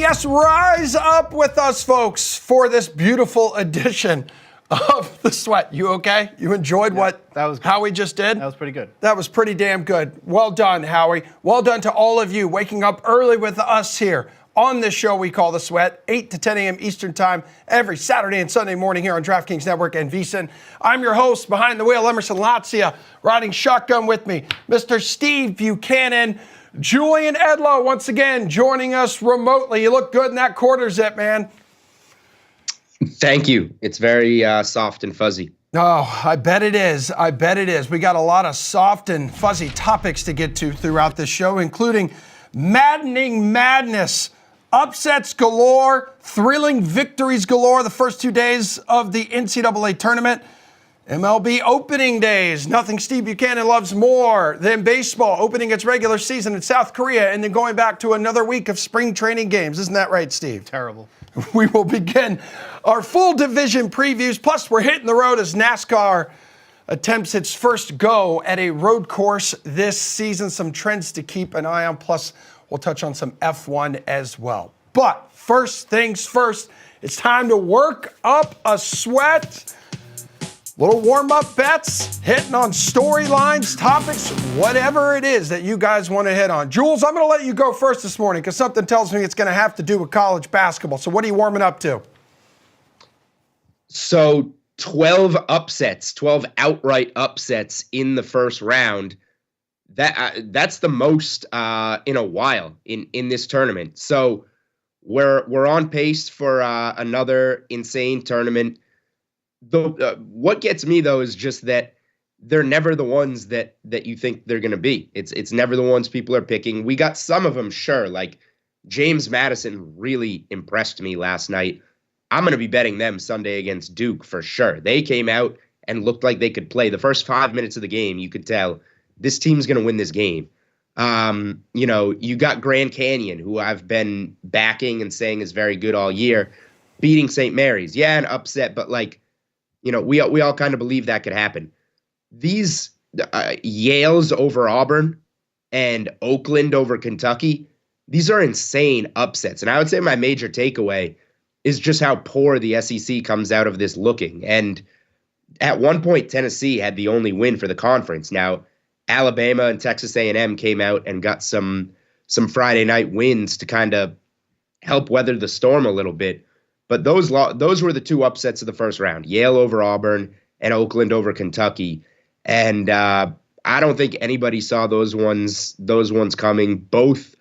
Yes, rise up with us, folks, for this beautiful edition of The Sweat. You okay? You enjoyed Howie just did? That was pretty good. That was pretty damn good. Well done, Howie. Well done to all of you waking up early with us here on this show we call The Sweat, 8 to 10 a.m. Eastern Time, every Saturday and Sunday morning here on DraftKings Network and VSiN. I'm your host, behind the wheel, Emerson Latzia, riding shotgun with me, Mr. Steve Buchanan. Julian Edlow, once again, joining us remotely. You look good in that quarter zip, man. Thank you. It's very soft and fuzzy. Oh, I bet it is. I bet it is. We got a lot of soft and fuzzy topics to get to throughout this show, including maddening madness, upsets galore, thrilling victories galore the first 2 days of the NCAA tournament, MLB opening days. Nothing Steve Buchanan loves more than baseball opening its regular season in South Korea and then going back to another week of spring training games. Isn't that right, Steve? Terrible. We will begin our full division previews. Plus, we're hitting the road as NASCAR attempts its first go at a road course this season. Some trends to keep an eye on. Plus, we'll touch on some F1 as well. But first things first, it's time to work up a sweat. Little warm-up bets, hitting on storylines, topics, whatever it is that you guys want to hit on. Jules, I'm going to let you go first this morning because something tells me it's going to have to do with college basketball. So what are you warming up to? So 12 upsets, 12 outright upsets in the first round. That's the most in a while in this tournament. So we're on pace for another insane tournament. What gets me, though, is just that they're never the ones that you think they're going to be. It's never the ones people are picking. We got some of them, sure. Like James Madison really impressed me last night. I'm going to be betting them Sunday against Duke for sure. They came out and looked like they could play. The first 5 minutes of the game, you could tell this team's going to win this game. You got Grand Canyon, who I've been backing and saying is very good all year, beating St. Mary's. Yeah, an upset, but we all kind of believe that could happen. These Yale's over Auburn and Oakland over Kentucky, these are insane upsets. And I would say my major takeaway is just how poor the SEC comes out of this looking. And at one point, Tennessee had the only win for the conference. Now, Alabama and Texas A&M came out and got some Friday night wins to kind of help weather the storm a little bit. But those were the two upsets of the first round: Yale over Auburn and Oakland over Kentucky. And I don't think anybody saw those ones coming. Both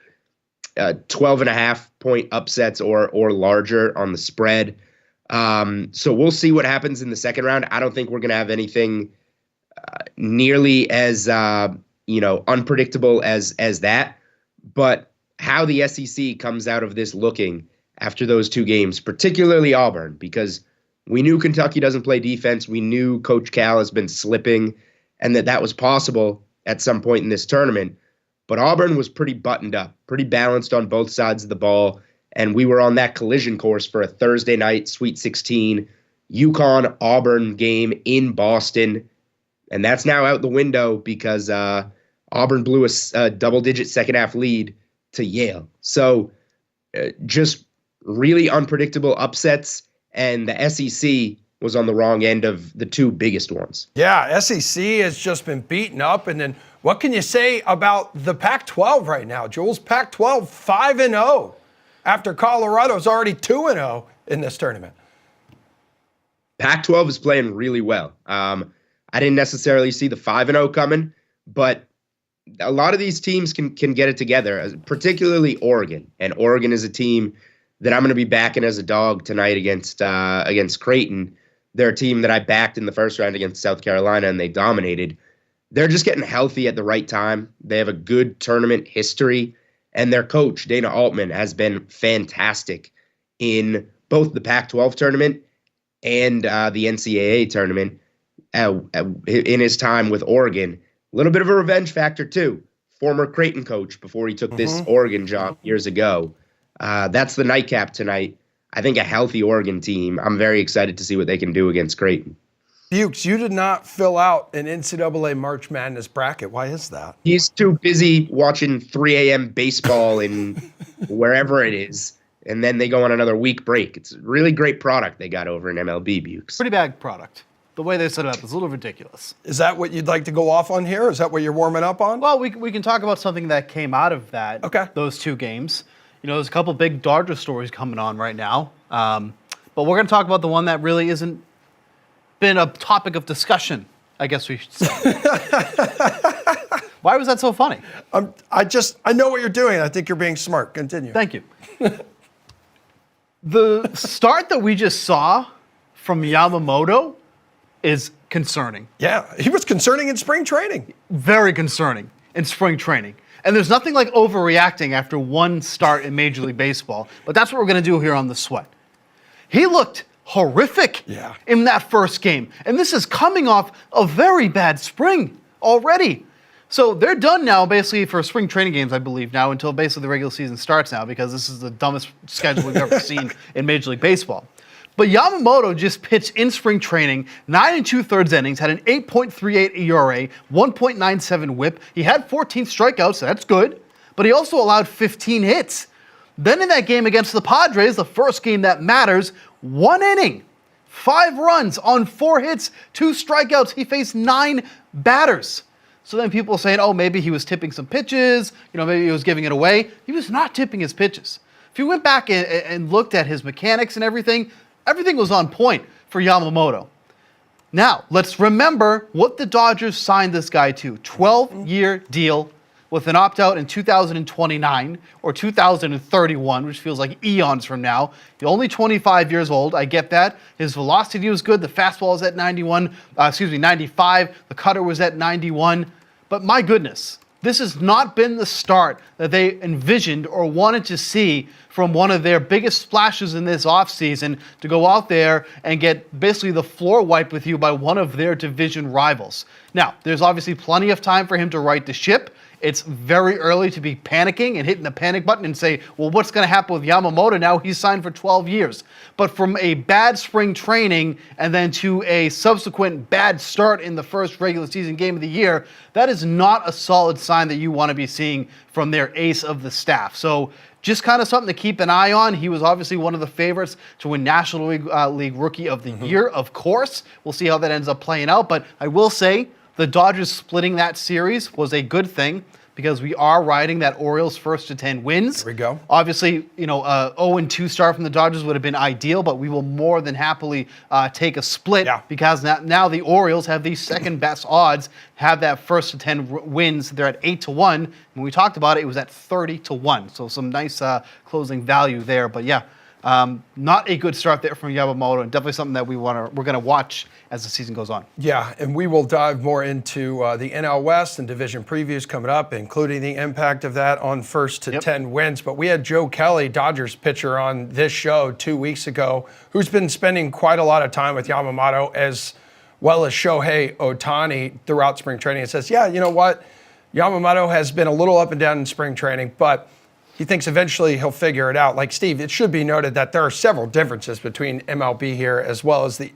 12.5-point upsets or larger on the spread. So we'll see what happens in the second round. I don't think we're going to have anything nearly as unpredictable as that. But how the SEC comes out of this looking after those two games, particularly Auburn, because we knew Kentucky doesn't play defense. We knew Coach Cal has been slipping and that was possible at some point in this tournament. But Auburn was pretty buttoned up, pretty balanced on both sides of the ball. And we were on that collision course for a Thursday night Sweet 16 UConn-Auburn game in Boston. And that's now out the window because Auburn blew a double-digit second-half lead to Yale. So just really unpredictable upsets, and the SEC was on the wrong end of the two biggest ones. Yeah, SEC has just been beaten up. And then what can you say about the Pac-12 right now, Jules? Pac-12 5-0 after Colorado's already 2-0 in this tournament. Pac-12 is playing really well. I didn't necessarily see the 5-0 coming, but a lot of these teams can get it together, particularly Oregon. And Oregon is a team that I'm going to be backing as a dog tonight against Creighton. They're a team that I backed in the first round against South Carolina, and they dominated. They're just getting healthy at the right time. They have a good tournament history, and their coach, Dana Altman, has been fantastic in both the Pac-12 tournament and the NCAA tournament in his time with Oregon. A little bit of a revenge factor, too. Former Creighton coach before he took this Oregon job years ago. That's the nightcap tonight. I think a healthy Oregon team. I'm very excited to see what they can do against Creighton. Bukes, you did not fill out an NCAA March Madness bracket. Why is that? He's too busy watching 3 a.m. baseball in wherever it is and then they go on another week break. It's a really great product they got over in MLB, Bukes. Pretty bad product. The way they set it up is a little ridiculous. Is that what you'd like to go off on here? Is that what you're warming up on? Well, we can talk about something that came out of that. Okay. Those two games. There's a couple big Dodger stories coming on right now. But we're going to talk about the one that really isn't been a topic of discussion, I guess we should say. Why was that so funny? I know what you're doing. I think you're being smart. Continue. Thank you. The start that we just saw from Yamamoto is concerning. Yeah, he was concerning in spring training. Very concerning in spring training. And there's nothing like overreacting after one start in Major League Baseball, but that's what we're going to do here on The Sweat. He looked horrific in that first game, and this is coming off a very bad spring already. So they're done now basically for spring training games, I believe, now until basically the regular season starts now, because this is the dumbest schedule we've ever seen in Major League Baseball. But Yamamoto just pitched in spring training, 9 2/3 innings, had an 8.38 ERA, 1.97 WHIP. He had 14 strikeouts, so that's good. But he also allowed 15 hits. Then in that game against the Padres, the first game that matters, 1 inning, 5 runs on 4 hits, 2 strikeouts. He faced 9 batters. So then people are saying, oh, maybe he was tipping some pitches, maybe he was giving it away. He was not tipping his pitches. If you went back and looked at his mechanics and everything was on point for Yamamoto. Now, let's remember what the Dodgers signed this guy to. 12-year deal with an opt-out in 2029 or 2031, which feels like eons from now. He's only 25 years old. I get that. His velocity was good. The fastball was at 95. The cutter was at 91. But my goodness, this has not been the start that they envisioned or wanted to see from one of their biggest splashes in this offseason, to go out there and get basically the floor wiped with you by one of their division rivals. Now, there's obviously plenty of time for him to right the ship. It's very early to be panicking and hitting the panic button and say, well, what's going to happen with Yamamoto now? He's signed for 12 years. But from a bad spring training and then to a subsequent bad start in the first regular season game of the year, that is not a solid sign that you want to be seeing from their ace of the staff. So just kind of something to keep an eye on. He was obviously one of the favorites to win National League Rookie of the Year, of course. We'll see how that ends up playing out. But I will say, the Dodgers splitting that series was a good thing, because we are riding that Orioles first to 10 wins. There we go. Obviously, 0-2 start from the Dodgers would have been ideal, but we will more than happily take a split, because now the Orioles have the second best odds, have that first to 10 wins. They're at 8-1. When we talked about it, it was at 30-1. So some nice closing value there. But yeah, not a good start there from Yamamoto, and definitely something that we're going to watch as the season goes on. Yeah, and we will dive more into the NL West and division previews coming up, including the impact of that on first to 10 wins. But we had Joe Kelly, Dodgers pitcher, on this show 2 weeks ago, who's been spending quite a lot of time with Yamamoto as well as Shohei Ohtani throughout spring training. It says, yeah, you know what? Yamamoto has been a little up and down in spring training, but he thinks eventually he'll figure it out. Like Steve, it should be noted that there are several differences between MLB here as well as the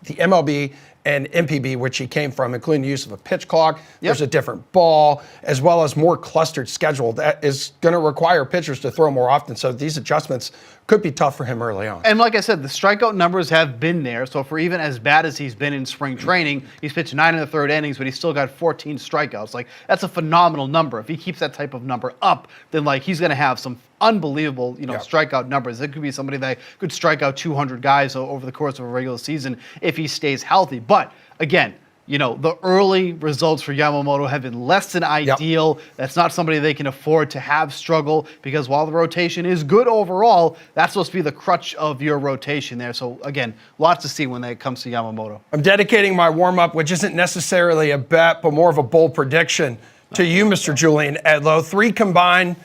MLB and MPB, which he came from, including the use of a pitch clock. There's a different ball, as well as more clustered schedule that is going to require pitchers to throw more often. So these adjustments could be tough for him early on. And like I said, the strikeout numbers have been there. So for even as bad as he's been in spring training, he's pitched 9 1/3 innings, but he's still got 14 strikeouts. Like, that's a phenomenal number. If he keeps that type of number up, then he's going to have some unbelievable, strikeout numbers. It could be somebody that could strike out 200 guys over the course of a regular season if he stays healthy. But again, the early results for Yamamoto have been less than ideal. That's not somebody they can afford to have struggle, because while the rotation is good overall, that's supposed to be the crutch of your rotation there. So again, lots to see when it comes to Yamamoto. I'm dedicating my warm-up, which isn't necessarily a bet, but more of a bold prediction, to you, Mr. Julian Edlow. 3 combined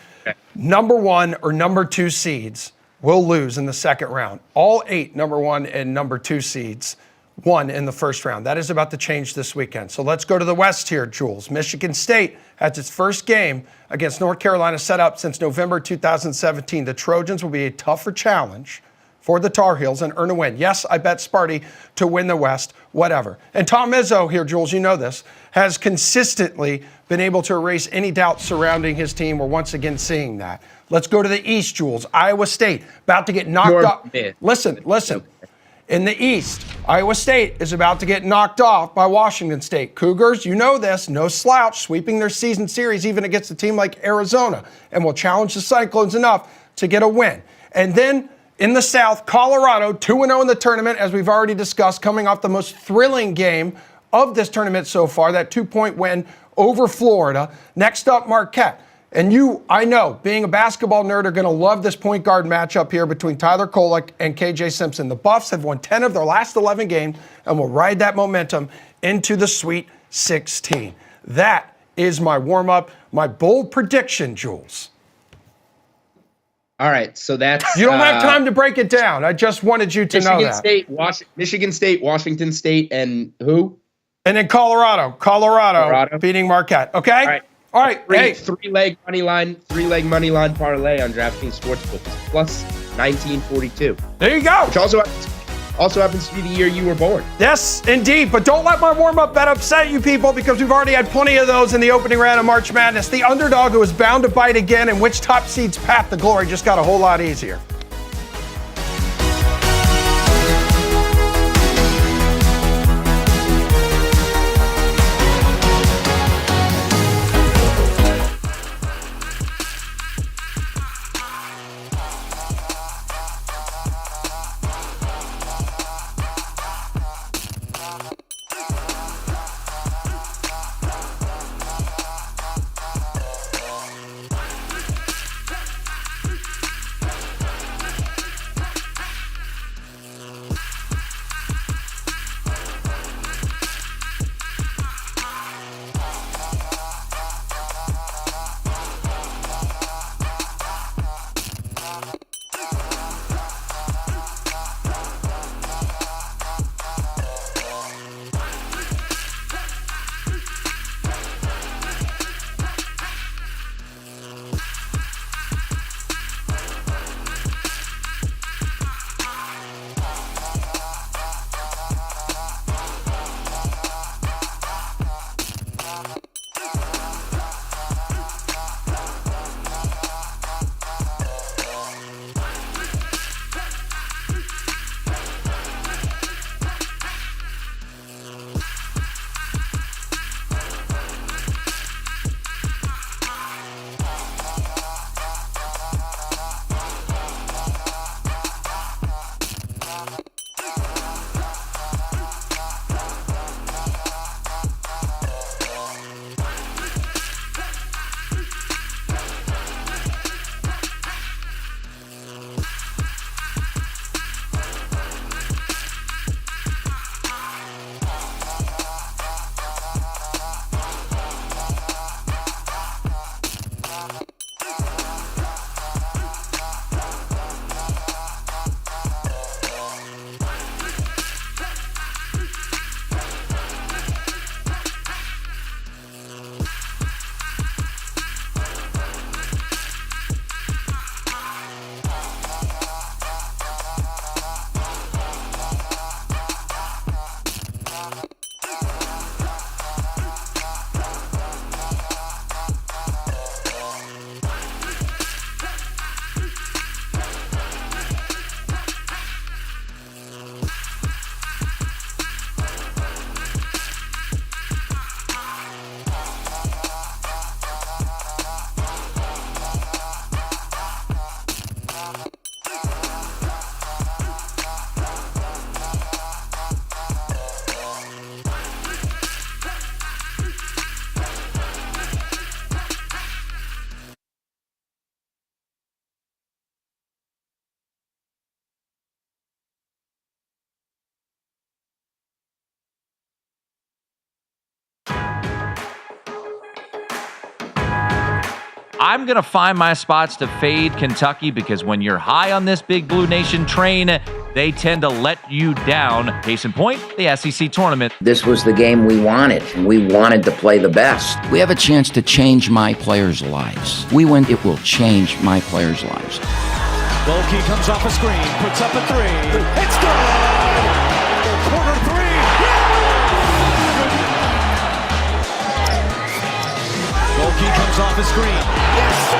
number 1 or number 2 seeds will lose in the second round. All 8 number 1 and number 2 seeds won in the first round. That is about to change this weekend. So let's go to the West here, Jules. Michigan State has its first game against North Carolina set up since November 2017. The Trojans will be a tougher challenge for the Tar Heels and earn a win. Yes, I bet Sparty to win the West, whatever. And Tom Izzo here, Jules, you know this, has consistently been able to erase any doubt surrounding his team. We're once again seeing that. Let's go to the East, Jules. Iowa State, about to get knocked off. Listen. In the East, Iowa State is about to get knocked off by Washington State. Cougars, you know this, no slouch, sweeping their season series even against a team like Arizona, and will challenge the Cyclones enough to get a win. And then in the South, Colorado, 2-0 in the tournament, as we've already discussed, coming off the most thrilling game of this tournament so far, that 2-point win over Florida. Next up, Marquette. And you, I know, being a basketball nerd, are going to love this point guard matchup here between Tyler Kolek and KJ Simpson. The Buffs have won 10 of their last 11 games and will ride that momentum into the Sweet 16. That is my warm-up, my bold prediction, Jules. All right, so that's... You don't have time to break it down. I just wanted you to know that. Michigan State, Washington State, and who? And then Colorado beating Marquette. Okay? All right. Three-leg money line parlay on DraftKings Sportsbook plus 1942. There you go. Which also happens to be the year you were born. Yes, indeed. But don't let my warm-up bet upset you people, because we've already had plenty of those in the opening round of March Madness. The underdog who is bound to bite again, and which top seed's path to glory just got a whole lot easier. I'm going to find my spots to fade Kentucky because when you're high on this Big Blue Nation train, they tend to let you down. Case in point, the SEC tournament. This was the game we wanted, and we wanted to play the best. We have a chance to change my players' lives. We win, it will change my players' lives. Wilkie comes off a screen, puts up a three. It's good! Corner three. Wilkie comes off a screen. Yes, sir!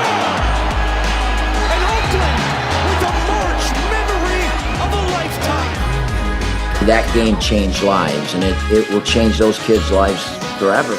And Oakland with a March memory of a lifetime. That game changed lives, and it will change those kids' lives forever.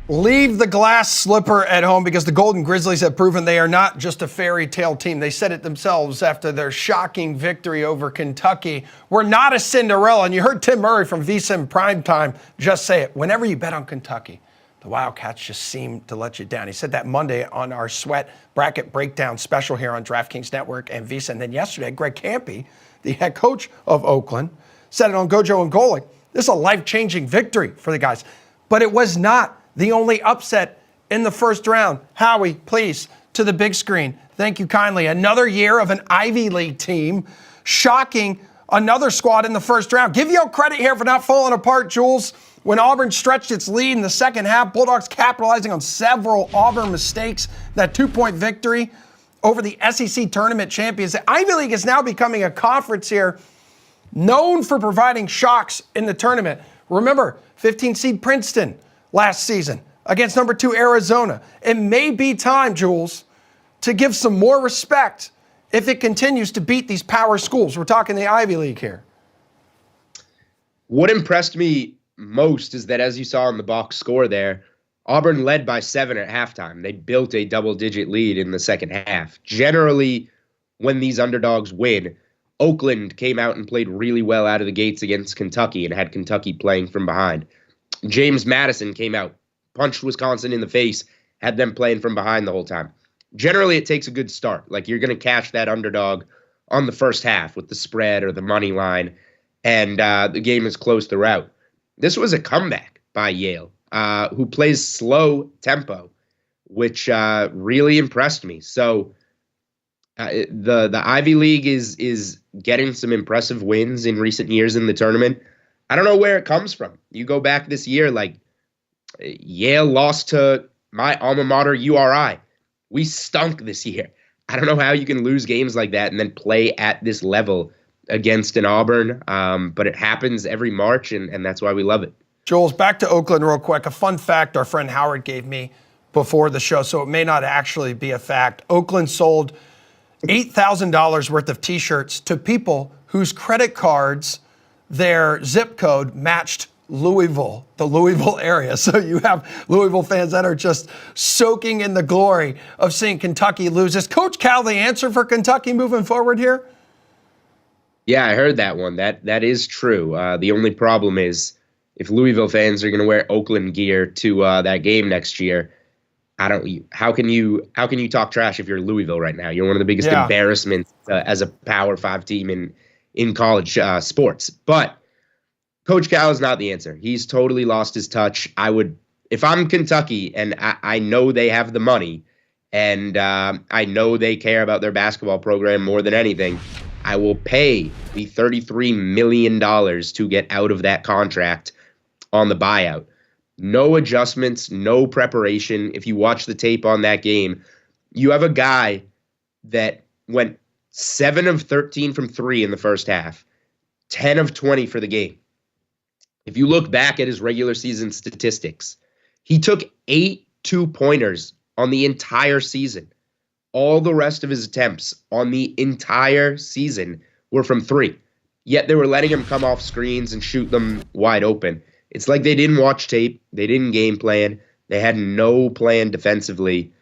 Leave the glass slipper at home, because the Golden Grizzlies have proven they are not just a fairy tale team. They said it themselves after their shocking victory over Kentucky. We're not a Cinderella. And you heard Tim Murray from VSiN Primetime just say it. Whenever you bet on Kentucky, the Wildcats just seem to let you down. He said that Monday on our Sweat Bracket Breakdown special here on DraftKings Network and VSiN. And then yesterday, Greg Kampe, the head coach of Oakland, said it on Gojo and Golic. This is a life-changing victory for the guys. But it was not the only upset in the first round. Howie, please, to the big screen. Thank you kindly. Another year of an Ivy League team shocking another squad in the first round. Give you credit here for not falling apart, Jules. When Auburn stretched its lead in the second half, Bulldogs capitalizing on several Auburn mistakes. That 2-point victory over the SEC tournament champions. The Ivy League is now becoming a conference here known for providing shocks in the tournament. Remember, 15 seed Princeton last season against number 2 Arizona. It may be time, Jules, to give some more respect if it continues to beat these power schools. We're talking the Ivy League here. What impressed me most is that, as you saw in the box score there, Auburn led by 7 at halftime. They built a double-digit lead in the second half. Generally, when these underdogs win, Oakland came out and played really well out of the gates against Kentucky and had Kentucky playing from behind. James Madison came out, punched Wisconsin in the face, had them playing from behind the whole time. Generally, it takes a good start. Like, you're going to cash that underdog on the first half with the spread or the money line, and the game is close throughout. This was a comeback by Yale, who plays slow tempo, which really impressed me. So the Ivy League is getting some impressive wins in recent years in the tournament. I don't know where it comes from. You go back this year, like Yale lost to my alma mater, URI. We stunk this year. I don't know how you can lose games like that and then play at this level against an Auburn, but it happens every March, and that's why we love it. Jules, back to Oakland real quick. A fun fact our friend Howard gave me before the show, so it may not actually be a fact. Oakland sold $8,000 worth of T-shirts to people whose credit cards, their zip code matched Louisville, the Louisville area. So you have Louisville fans that are just soaking in the glory of seeing Kentucky lose. Is Coach Cal the answer for Kentucky moving forward here? Yeah, I heard that one. That is true. The only problem is if Louisville fans are going to wear Oakland gear to that game next year, how can you talk trash if you're Louisville right now? You're one of the biggest embarrassments as a Power 5 team in college sports. But Coach Cal is not the answer. He's totally lost his touch. If I'm Kentucky and I know they have the money and I know they care about their basketball program more than anything, I will pay the $33 million to get out of that contract on the buyout. No adjustments, no preparation. If you watch the tape on that game, you have a guy that went 7 of 13 from 3 in the first half, 10 of 20 for the game. If you look back at his regular season statistics, he took 8 2-pointers on the entire season. All the rest of his attempts on the entire season were from 3. Yet they were letting him come off screens and shoot them wide open. It's like they didn't watch tape. They didn't game plan. They had no plan defensively.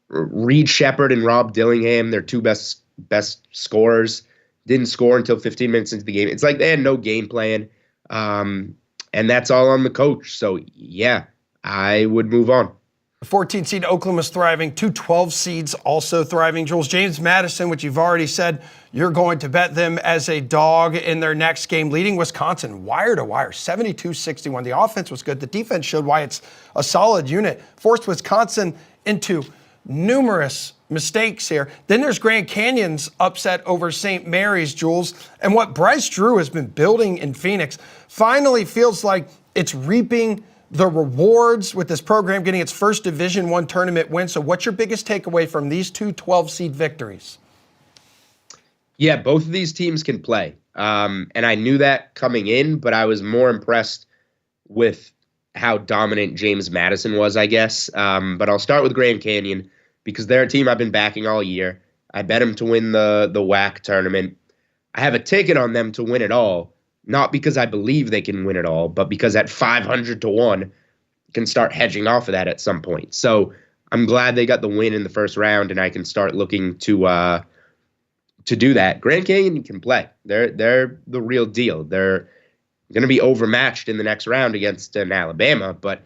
Reed Shepherd and Rob Dillingham, their two best scorers, didn't score until 15 minutes into the game. It's like they had no game plan. And that's all on the coach. So, yeah, I would move on. The 14 seed Oakland was thriving. 2 12 seeds also thriving. Jules, James Madison, which you've already said you're going to bet them as a dog in their next game, leading Wisconsin wire to wire, 72-61. The offense was good. The defense showed why it's a solid unit. Forced Wisconsin into numerous mistakes here. Then there's Grand Canyon's upset over St. Mary's, Jules. And what Bryce Drew has been building in Phoenix finally feels like it's reaping the rewards with this program getting its first Division I tournament win. So what's your biggest takeaway from these two 12-seed victories? Yeah, both of these teams can play. And I knew that coming in, but I was more impressed with how dominant James Madison was, I guess. But I'll start with Grand Canyon because they're a team I've been backing all year. I bet them to win the WAC tournament. I have a ticket on them to win it all, not because I believe they can win it all, but because at 500 to 1, can start hedging off of that at some point. So I'm glad they got the win in the first round, and I can start looking to do that. Grand Canyon can play. They're the real deal. They're going to be overmatched in the next round against an Alabama, but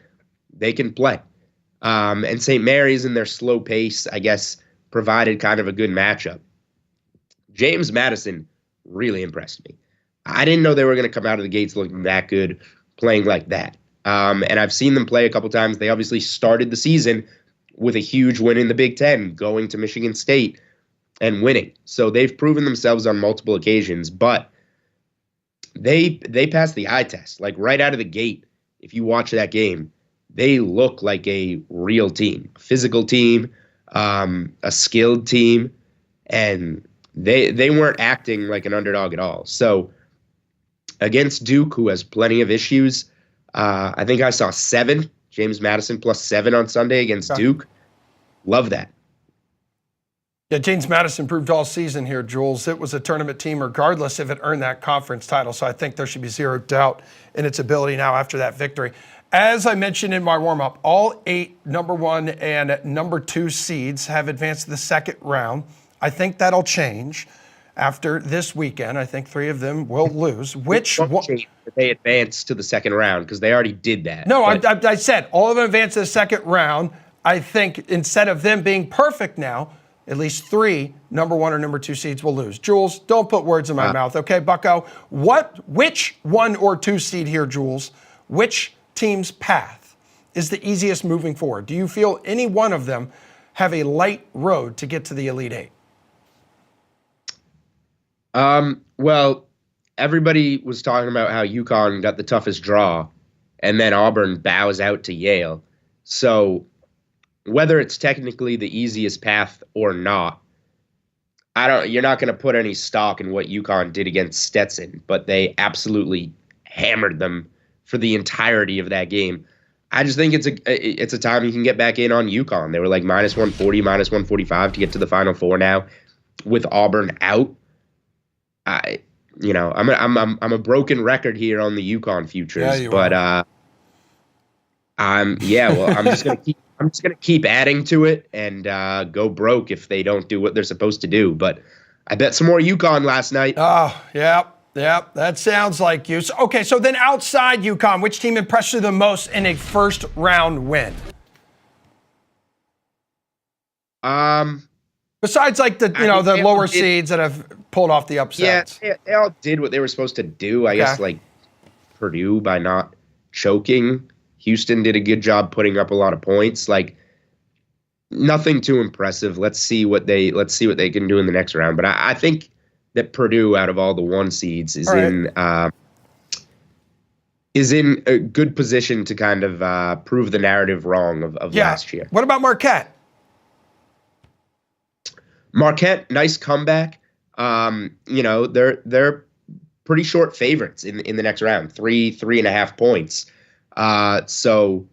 they can play. And St. Mary's in their slow pace, I guess, provided kind of a good matchup. James Madison really impressed me. I didn't know they were going to come out of the gates looking that good, playing like that. And I've seen them play a couple times. They obviously started the season with a huge win in the Big Ten, going to Michigan State and winning. So they've proven themselves on multiple occasions, but they passed the eye test. Like right out of the gate, if you watch that game, they look like a real team, a physical team, a skilled team, and they weren't acting like an underdog at all. So against Duke, who has plenty of issues, I think I saw 7, James Madison +7 on Sunday against Duke. Love that. Yeah, James Madison proved all season here, Jules. It was a tournament team regardless if it earned that conference title. So I think there should be zero doubt in its ability now after that victory. As I mentioned in my warm-up, all 8 number 1 and number 2 seeds have advanced to the second round. I think that'll change after this weekend. I think 3 of them will lose. Which they advance to the second round because they already did that. No, I said all of them advance to the second round. I think instead of them being perfect now, at least 3 number 1 or number 2 seeds will lose. Jules, don't put words in my mouth, okay, Bucko? Which 1 or 2 seed here, Jules, which team's path is the easiest moving forward? Do you feel any one of them have a light road to get to the Elite 8? Well, everybody was talking about how UConn got the toughest draw, and then Auburn bows out to Yale. So whether it's technically the easiest path or not, you're not going to put any stock in what UConn did against Stetson, but they absolutely hammered them for the entirety of that game. I just think it's a time you can get back in on UConn. They were like -140, -145 to get to the Final Four now with Auburn out. I'm a broken record here on the UConn futures, but I'm just gonna keep adding to it and go broke if they don't do what they're supposed to do. But I bet some more UConn last night. Oh, yeah, that sounds like you. So, okay, so then outside UConn, which team impressed you the most in a first round win? Besides, like the lower seeds that have pulled off the upsets. Yeah, they all did what they were supposed to do. I guess like Purdue by not choking. Houston did a good job putting up a lot of points. Like nothing too impressive. Let's see what they can do in the next round. But I think that Purdue, out of all the 1 seeds, is in a good position to kind of prove the narrative wrong of last year. What about Marquette? Marquette, nice comeback. They're pretty short favorites in the next round, 3.5 points. So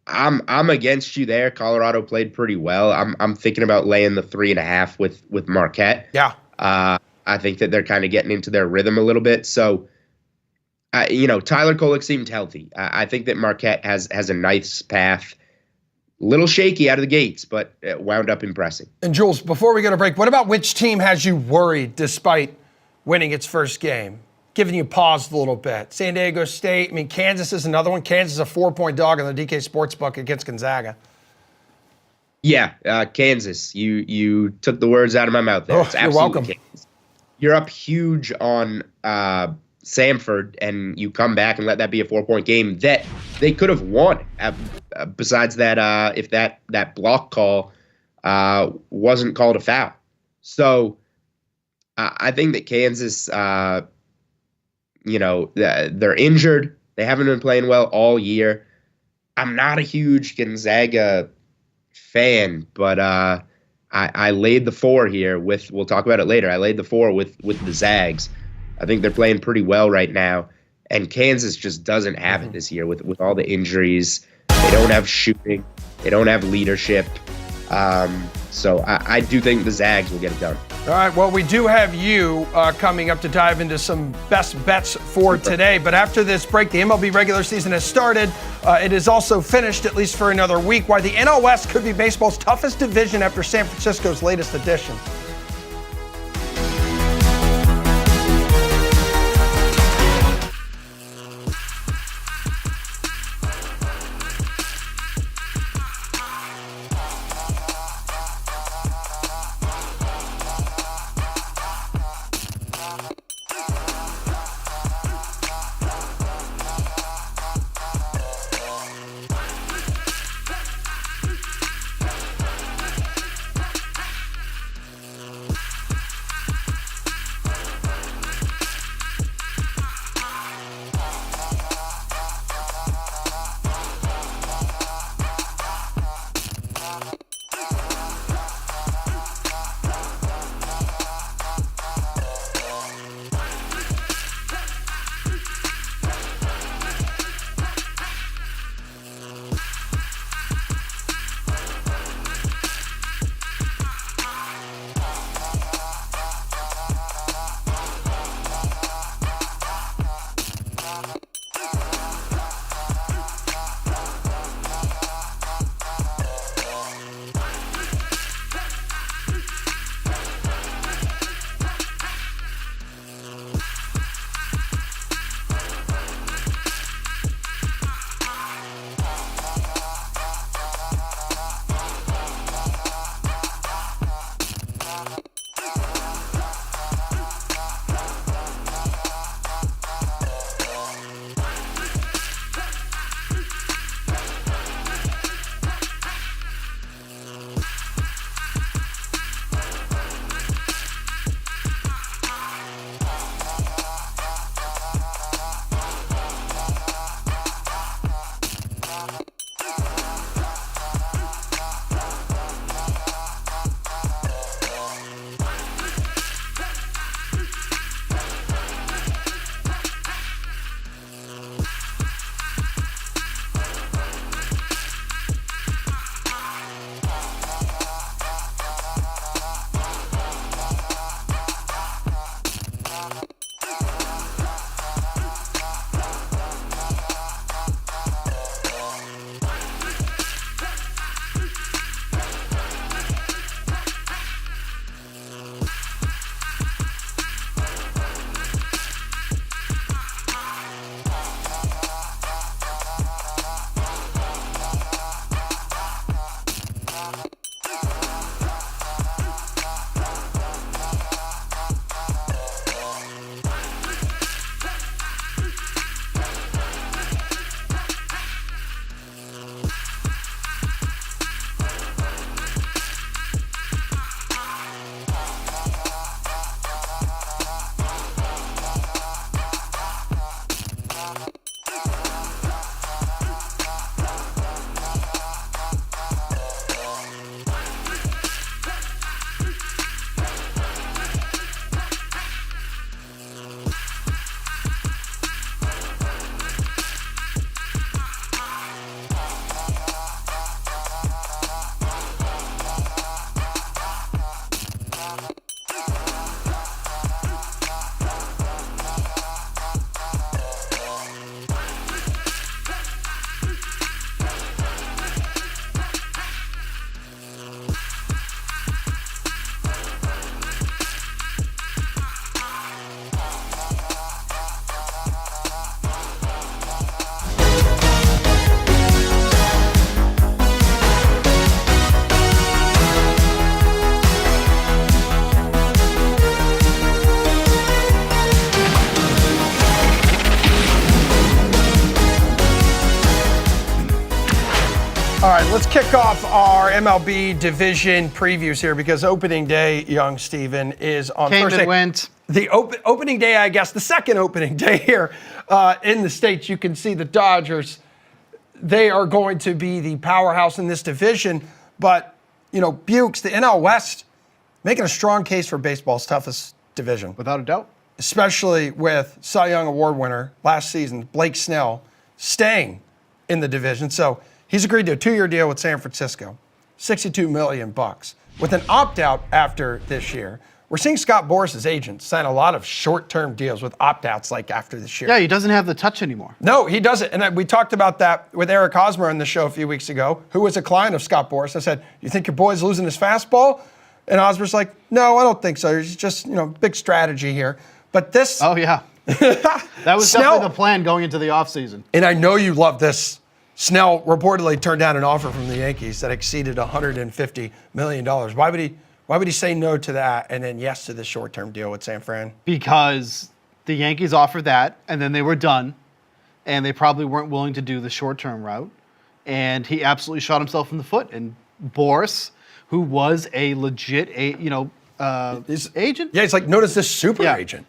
I'm against you there. Colorado played pretty well. I'm thinking about laying the 3.5 with Marquette. Yeah. I think that they're kind of getting into their rhythm a little bit. So, Tyler Kolek seemed healthy. I think that Marquette has a nice path. Little shaky out of the gates, but it wound up impressing. And Jules, before we go to break, what about which team has you worried despite winning its first game? Giving you pause a little bit. San Diego State. I mean, Kansas is another one. Kansas is a 4-point dog on the DK Sportsbook against Gonzaga. Yeah, Kansas. You took the words out of my mouth there. You're welcome. Kansas. You're up huge on Samford, and you come back and let that be a 4-point game that they could have won. Besides that, if that block call wasn't called a foul. So I think that Kansas, they're injured. They haven't been playing well all year. I'm not a huge Gonzaga fan, but I laid the 4 here with, we'll talk about it later. I laid the 4 with the Zags. I think they're playing pretty well right now. And Kansas just doesn't have it this year with all the injuries. They don't have shooting. They don't have leadership. So I do think the Zags will get it done. All right, well, we do have you coming up to dive into some best bets for today. But after this break, the MLB regular season has started. It is also finished, at least for another week, why the NL West could be baseball's toughest division after San Francisco's latest edition. All right, let's kick off our MLB division previews here because opening day, young Steven, is on Came Thursday. and went. the opening day, I guess, the second opening day here in the States, you can see the Dodgers. They are going to be the powerhouse in this division. But, Bukes, the NL West, making a strong case for baseball's toughest division. Without a doubt. Especially with Cy Young Award winner last season, Blake Snell, staying in the division. So he's agreed to a 2-year deal with San Francisco, $62 million. With an opt-out after this year. We're seeing Scott Boras' agent sign a lot of short-term deals with opt-outs like after this year. Yeah, he doesn't have the touch anymore. No, he doesn't. And we talked about that with Eric Hosmer on the show a few weeks ago, who was a client of Scott Boras. I said, you think your boy's losing his fastball? And Hosmer's like, no, I don't think so. It's just, big strategy here. But this... Oh, yeah. That was definitely the plan going into the offseason. And I know you love this. Snell reportedly turned down an offer from the Yankees that exceeded $150 million. Why would he say no to that and then yes to the short-term deal with San Fran? Because the Yankees offered that, and then they were done, and they probably weren't willing to do the short-term route. And he absolutely shot himself in the foot. And Boras, who was a legit, agent. Yeah, he's like, notice this super agent.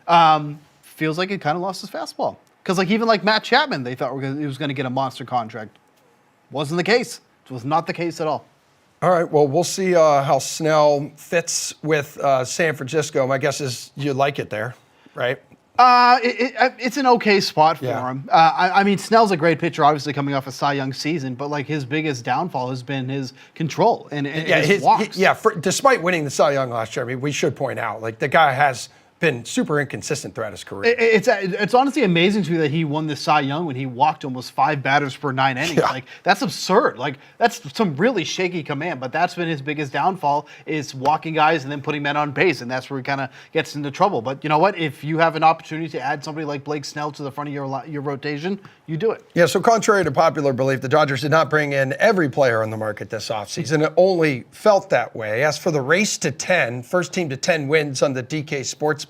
Feels like he kind of lost his fastball. Because even like Matt Chapman, they thought he was going to get a monster contract. Wasn't the case. It was not the case at all. All right, well, we'll see how Snell fits with San Francisco. My guess is you like it there, right? It's an okay spot for him. I mean, Snell's a great pitcher, obviously coming off a Cy Young season, but like his biggest downfall has been his control and his walks. Despite winning the Cy Young last year, I mean, we should point out, like, the guy has been super inconsistent throughout his career. It's honestly amazing to me that he won the Cy Young when he walked almost 5 batters per 9 innings. Yeah. Like, that's absurd. Like, that's some really shaky command, but that's been his biggest downfall is walking guys and then putting men on base, and that's where he kind of gets into trouble. But you know what? If you have an opportunity to add somebody like Blake Snell to the front of your rotation, you do it. Yeah, so contrary to popular belief, the Dodgers did not bring in every player on the market this offseason. It only felt that way. As for the race to 10, first team to 10 wins on the DK Sportsbook,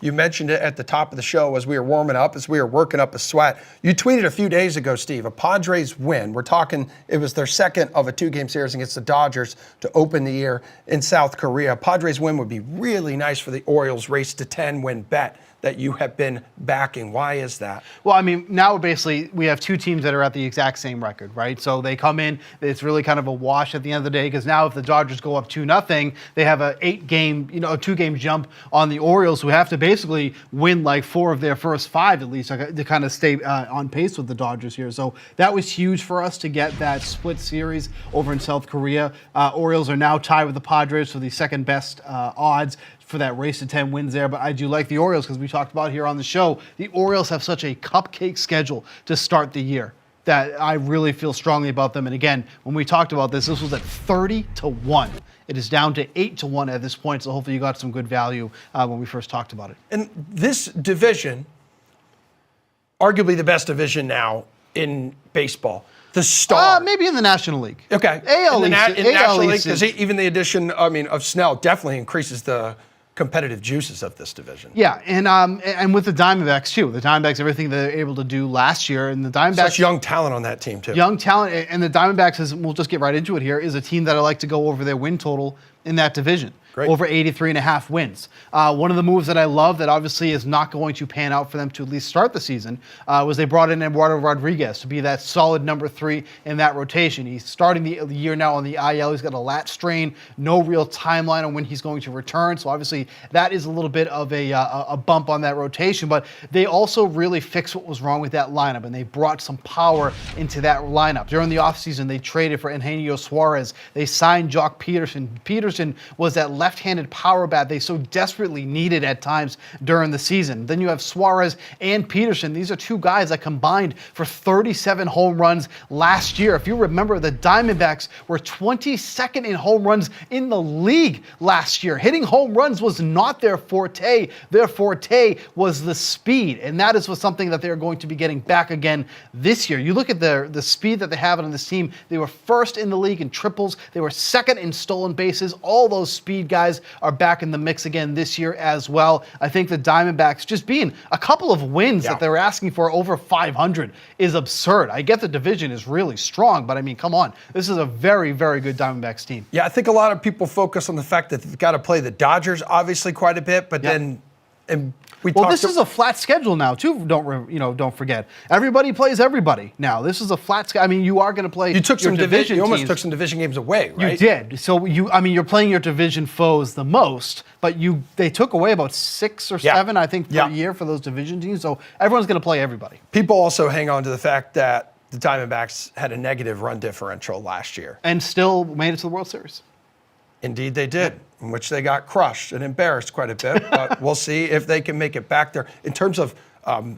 you mentioned it at the top of the show as we were warming up, as we were working up a sweat. You tweeted a few days ago, Steve, a Padres win. We're talking, it was their second of a 2-game series against the Dodgers to open the year in South Korea. Padres win would be really nice for the Orioles' race to 10 win bet that you have been backing. Why is that? Well, I mean, now basically we have 2 teams that are at the exact same record, right? So they come in, it's really kind of a wash at the end of the day because now if the Dodgers go up 2-0, they have a 2-game jump on the Orioles who have to basically win like 4 of their first 5 at least to kind of stay on pace with the Dodgers here. So that was huge for us to get that split series over in South Korea. Orioles are now tied with the Padres for the second best odds for that race to 10 wins there, but I do like the Orioles because we talked about here on the show, the Orioles have such a cupcake schedule to start the year that I really feel strongly about them. And again, when we talked about this was at 30-1. It is down to 8-1 at this point, so hopefully you got some good value when we first talked about it. And this division, arguably the best division now in baseball. The Star. Maybe in the National League. Okay. AL in the National League, East because even the addition, of Snell definitely increases the competitive juices of this division. Yeah, and with the Diamondbacks too. The Diamondbacks, everything they were able to do last year, and the Diamondbacks. Such young talent on that team too. Young talent, and the Diamondbacks, we'll just get right into it here, is a team that I like to go over their win total in that division. Great. Over 83.5 wins. One of the moves that I love that obviously is not going to pan out for them to at least start the season was they brought in Eduardo Rodriguez to be that solid number 3 in that rotation. He's starting the year now on the IL. He's got a lat strain, no real timeline on when he's going to return. So obviously that is a little bit of a bump on that rotation, but they also really fixed what was wrong with that lineup, and they brought some power into that lineup. During the offseason, they traded for Eugenio Suarez. They signed Jock Peterson. Peterson was that left-handed power bat they so desperately needed at times during the season. Then you have Suarez and Peterson. These are 2 guys that combined for 37 home runs last year. If you remember, the Diamondbacks were 22nd in home runs in the league last year. Hitting home runs was not their forte. Their forte was the speed, and that is something that they're going to be getting back again this year. You look at the speed that they have on this team. They were first in the league in triples. They were second in stolen bases. All those speed guys are back in the mix again this year as well. I think the Diamondbacks just being a couple of wins that they're asking for over 500 is absurd. I get the division is really strong, but I mean, come on. This is a very, very good Diamondbacks team. Yeah, I think a lot of people focus on the fact that they've got to play the Dodgers obviously quite a bit, but then And this is a flat schedule now too. Don't forget. Everybody plays everybody now. This is a flat schedule. I mean, you are going to play. You took some division. You almost teams. took some division games away, right? You did. So you're playing your division foes the most, but they took away about 6 or 7, I think, per year for those division teams. So everyone's going to play everybody. People also hang on to the fact that the Diamondbacks had a negative run differential last year, and still made it to the World Series. Indeed, they did, in which they got crushed and embarrassed quite a bit. But we'll see if they can make it back there. In terms of,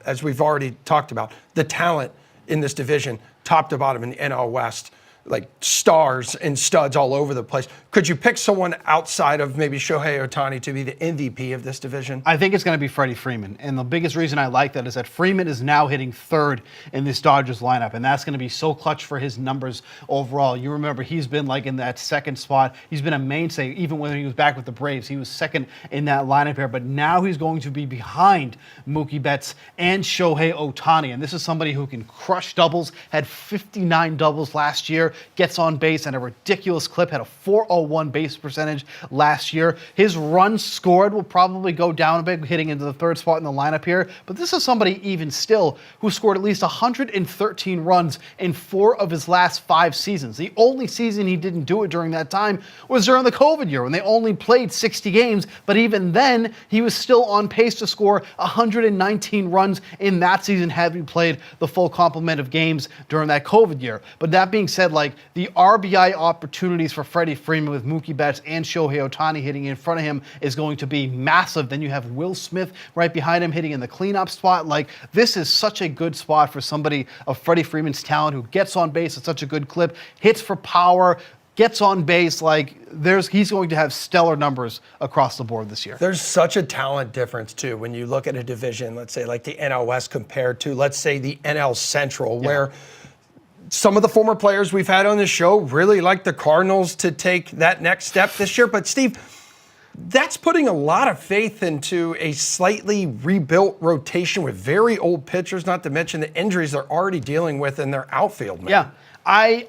as we've already talked about, the talent in this division, top to bottom in the NL West, like stars and studs all over the place. Could you pick someone outside of maybe Shohei Ohtani to be the MVP of this division? I think it's going to be Freddie Freeman. And the biggest reason I like that is that Freeman is now hitting 3rd in this Dodgers lineup. And that's going to be so clutch for his numbers overall. You remember he's been like in that 2nd spot. He's been a mainstay. Even when he was back with the Braves, he was 2nd in that lineup here. But now he's going to be behind Mookie Betts and Shohei Ohtani. And this is somebody who can crush doubles, had 59 doubles last year, gets on base at a ridiculous clip, had a .401 base percentage last year. His runs scored will probably go down a bit, hitting into the 3rd spot in the lineup here. But this is somebody even still who scored at least 113 runs in 4 of his last 5 seasons. The only season he didn't do it during that time was during the COVID year when they only played 60 games. But even then, he was still on pace to score 119 runs in that season had we played the full complement of games during that COVID year. But that being said, the RBI opportunities for Freddie Freeman with Mookie Betts and Shohei Ohtani hitting in front of him is going to be massive. Then you have Will Smith right behind him hitting in the cleanup spot. This is such a good spot for somebody of Freddie Freeman's talent who gets on base at such a good clip, hits for power, gets on base. He's going to have stellar numbers across the board this year. There's such a talent difference, too, when you look at a division, let's say like the NL West compared to, let's say, the NL Central, where some of the former players we've had on this show really like the Cardinals to take that next step this year. But, Steve, that's putting a lot of faith into a slightly rebuilt rotation with very old pitchers, not to mention the injuries they're already dealing with in their outfield, man. Yeah.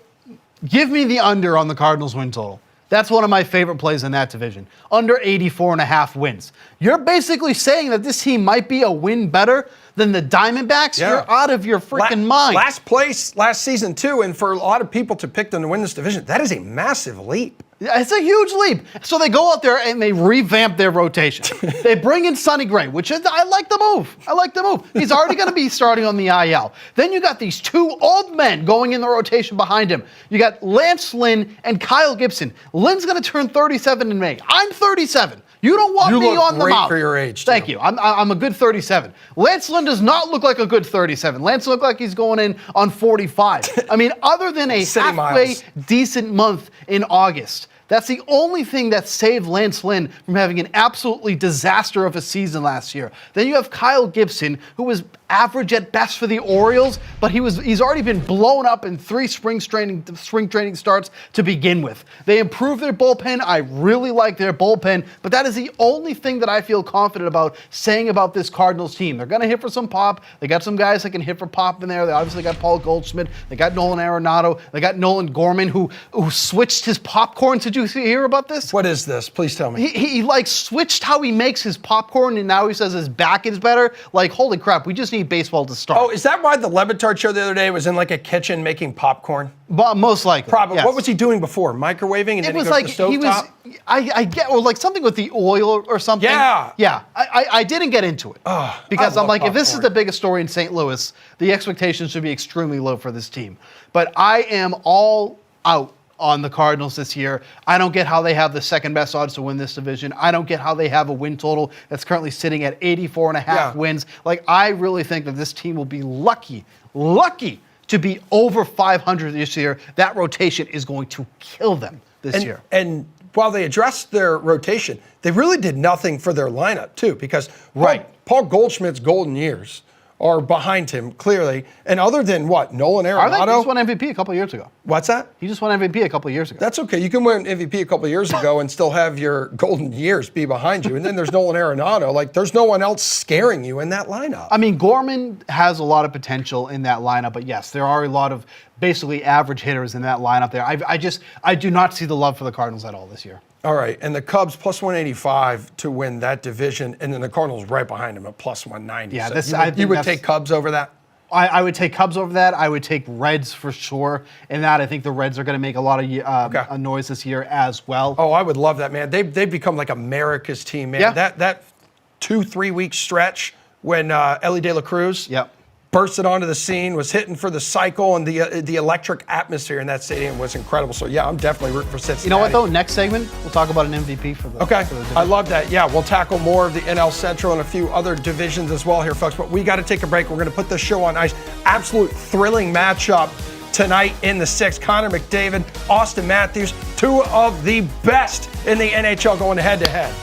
Give me the under on the Cardinals win total. That's one of my favorite plays in that division. Under 84.5 wins. You're basically saying that this team might be a win better than the Diamondbacks? Yeah. You're out of your freaking mind. Last place last season, too, and for a lot of people to pick them to win this division, that is a massive leap. It's a huge leap. So they go out there and they revamp their rotation. They bring in Sonny Gray, which is, I like the move. He's already going to be starting on the IL. Then you got these 2 old men going in the rotation behind him. You got Lance Lynn and Kyle Gibson. Lynn's going to turn 37 in May. I'm 37. You don't want me on the mound. You look great for your age, too. Thank you. I'm a good 37. Lance Lynn does not look like a good 37. Lance looks like he's going in on 45. I mean, other than a halfway decent month in August, that's the only thing that saved Lance Lynn from having an absolutely disaster of a season last year. Then you have Kyle Gibson, who was average at best for the Orioles, but he's already been blown up in 3 spring training starts to begin with. They improved their bullpen. I really like their bullpen, but that is the only thing that I feel confident about saying about this Cardinals team. They're going to hit for some pop. They got some guys that can hit for pop in there. They obviously got Paul Goldschmidt. They got Nolan Arenado. They got Nolan Gorman, who switched his popcorn. Did you hear about this? What is this? Please tell me. He switched how he makes his popcorn, and now he says his back is better. Holy crap, we just need baseball to start. Oh, is that why the Levitard show the other day was in a kitchen making popcorn? But most likely. Probably. Yes. What was he doing before? Microwaving and then he goes to the stovetop? I get, or something with the oil or something. Yeah. Yeah. I didn't get into it. Because I'm like, if this is the biggest story in St. Louis, the expectations should be extremely low for this team. But I am all out on the Cardinals this year. I don't get how they have the second best odds to win this division. I don't get how they have a win total that's currently sitting at 84.5 wins. I really think that this team will be lucky to be over 500 this year. That rotation is going to kill them this year. And while they addressed their rotation, they really did nothing for their lineup, too, because Paul Goldschmidt's golden years are behind him, clearly. And other than what? Nolan Arenado? He just won MVP a couple years ago. What's that? He just won MVP a couple years ago. That's okay. You can win MVP a couple years ago and still have your golden years be behind you. And then there's Nolan Arenado. There's no one else scaring you in that lineup. I mean, Gorman has a lot of potential in that lineup, but yes, there are a lot of basically average hitters in that lineup there. I do not see the love for the Cardinals at all this year. All right, and the Cubs plus 185 to win that division, and then the Cardinals right behind them at plus 190. Yeah, So you would take Cubs over that? I would take Cubs over that. I would take Reds for sure. In that, I think the Reds are going to make a lot of noise this year as well. Oh, I would love that, man. They've become like America's team, man. Yeah. That 2-3 week stretch when Ellie De La Cruz Yep. bursted onto the scene, was hitting for the cycle, and the electric atmosphere in that stadium was incredible. So yeah, I'm definitely rooting for Cincinnati. You know what though? Next segment, we'll talk about an MVP for the. Okay, for the I love that. Yeah, we'll tackle more of the NL Central and a few other divisions as well here, folks. But we got to take a break. We're going to put the show on ice. Absolute thrilling matchup tonight in the 6th. Connor McDavid, Austin Matthews, two of the best in the NHL going head-to-head.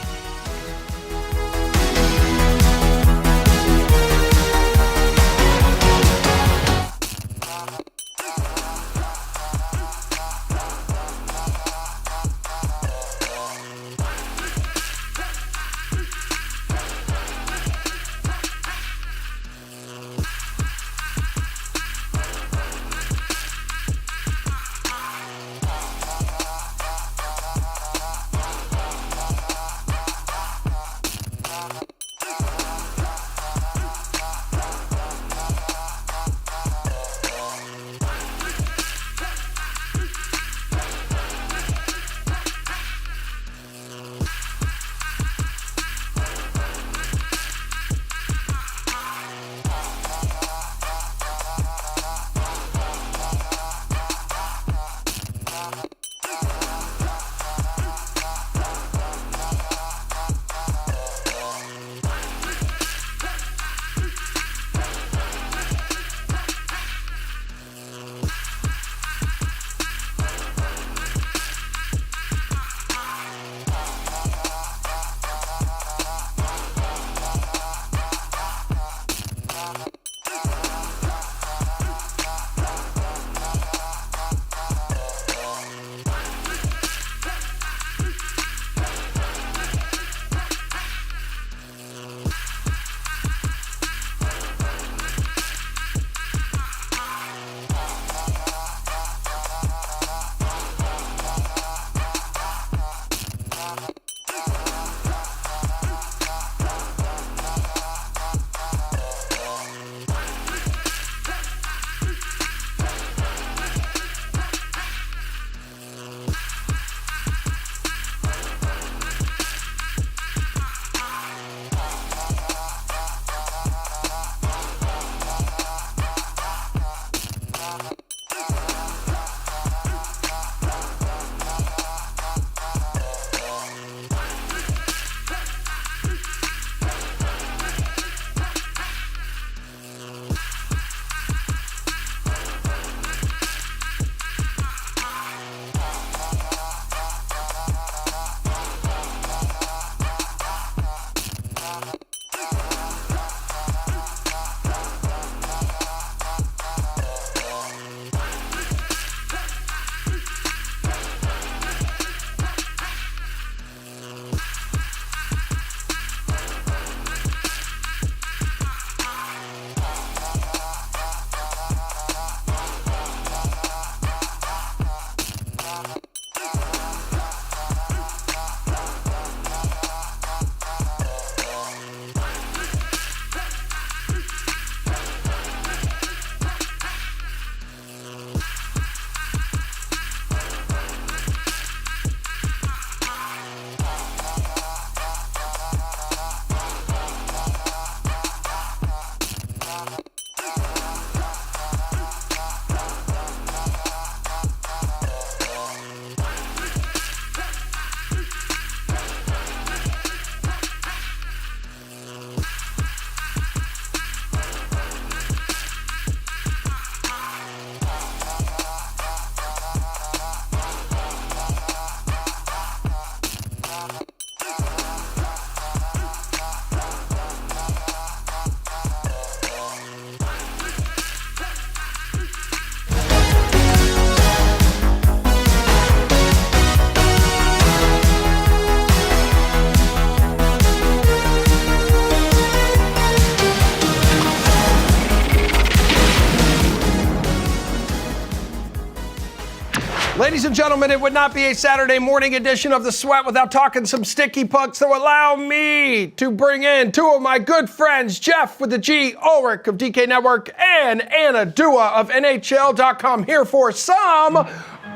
Ladies and gentlemen, it would not be a Saturday morning edition of The Sweat without talking some sticky pucks. So allow me to bring in two of my good friends, Jeff with the G, Ulrich of DK Network, and Anna Dua of NHL.com, here for some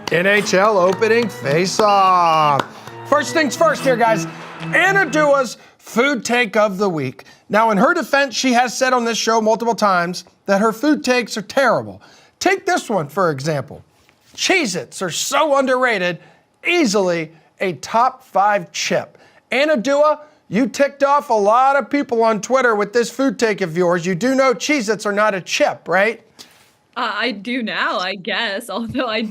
NHL opening face-off. First things first here, guys. Anna Dua's food take of the week. Now, in her defense, she has said on this show multiple times that her food takes are terrible. Take this one, for example. Cheez-Its are so underrated, easily a top 5 chip. Anna Dua, you ticked off a lot of people on Twitter with this food take of yours. You do know Cheez-Its are not a chip, right? I do now, I guess, although I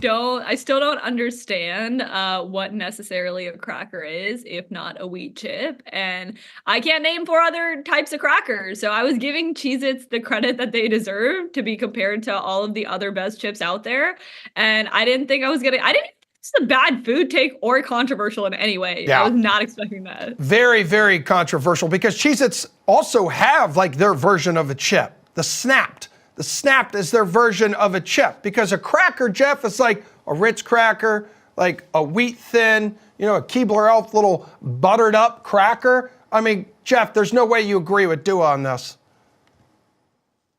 still don't understand what necessarily a cracker is, if not a wheat chip. And I can't name 4 other types of crackers. So I was giving Cheez-Its the credit that they deserve to be compared to all of the other best chips out there. And I didn't think it's a bad food take or controversial in any way. Yeah. I was not expecting that. Very, very controversial because Cheez-Its also have like their version of a chip, the Snapped. The Snapped is their version of a chip because a cracker, Jeff, is like a Ritz cracker, like a wheat thin, a Keebler Elf little buttered up cracker. I mean, Jeff, there's no way you agree with Dua on this.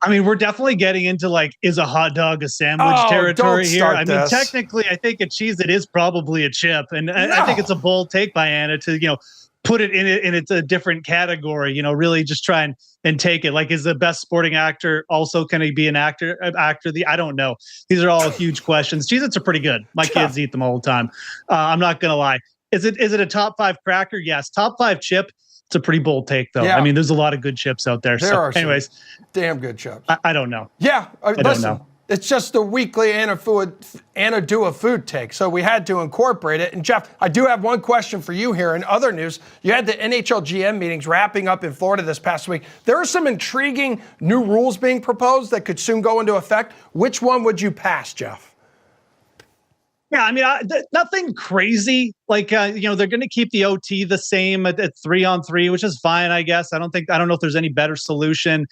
I mean, we're definitely getting into like, is a hot dog a sandwich territory here? I mean, technically, I think a Cheez-It is probably a chip. And I think it's a bold take by Anna to, put it in it's a different category, really just try and take it. Like, is the best sporting actor also, can he be an actor? I don't know. These are all huge questions. Cheez-Its are pretty good. My kids eat them all the time. I'm not going to lie. Is it a top 5 cracker? Yes. Top 5 chip. It's a pretty bold take, though. Yeah. I mean, there's a lot of good chips out there. There are anyways, damn good chips. I don't know. Yeah. I don't know. It's just the weekly Anna Dua food take, so we had to incorporate it. And Jeff, I do have one question for you here. In other news, you had the NHL GM meetings wrapping up in Florida this past week. There are some intriguing new rules being proposed that could soon go into effect. Which one would you pass, Jeff? Yeah, I mean, nothing crazy. Like, they're going to keep the OT the same at 3-on-3, which is fine, I guess. I don't know if there's any better solution.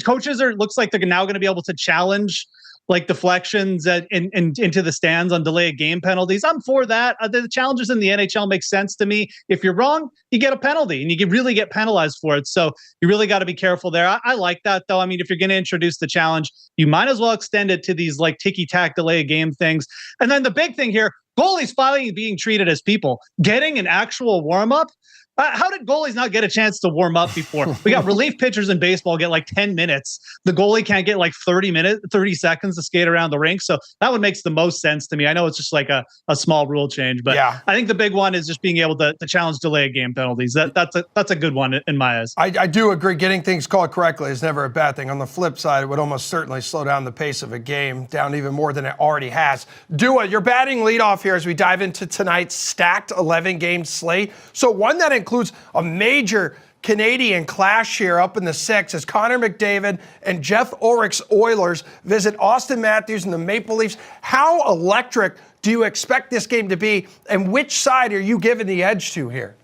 Coaches looks like they're now going to be able to challenge like deflections into the stands on delay of game penalties. I'm for that. The challenges in the NHL make sense to me. If you're wrong, you get a penalty and you can really get penalized for it. So you really got to be careful there. I like that, though. I mean, if you're going to introduce the challenge, you might as well extend it to these like ticky-tack delay of game things. And then the big thing here, goalies finally being treated as people, getting an actual warm-up. How did goalies not get a chance to warm up before? We got relief pitchers in baseball get like 10 minutes. The goalie can't get like 30 seconds to skate around the rink. So that one makes the most sense to me. I know it's just like a small rule change, but yeah. I think the big one is just being able to challenge delay of game penalties. That's a good one in my eyes. I do agree. Getting things called correctly is never a bad thing. On the flip side, it would almost certainly slow down the pace of a game down even more than it already has. Dua, you're batting leadoff here as we dive into tonight's stacked 11-game slate. So one that includes a major Canadian clash here up in the 6 as Connor McDavid and Jeff Ulrich's Oilers visit Austin Matthews and the Maple Leafs. How electric do you expect this game to be, and which side are you giving the edge to here?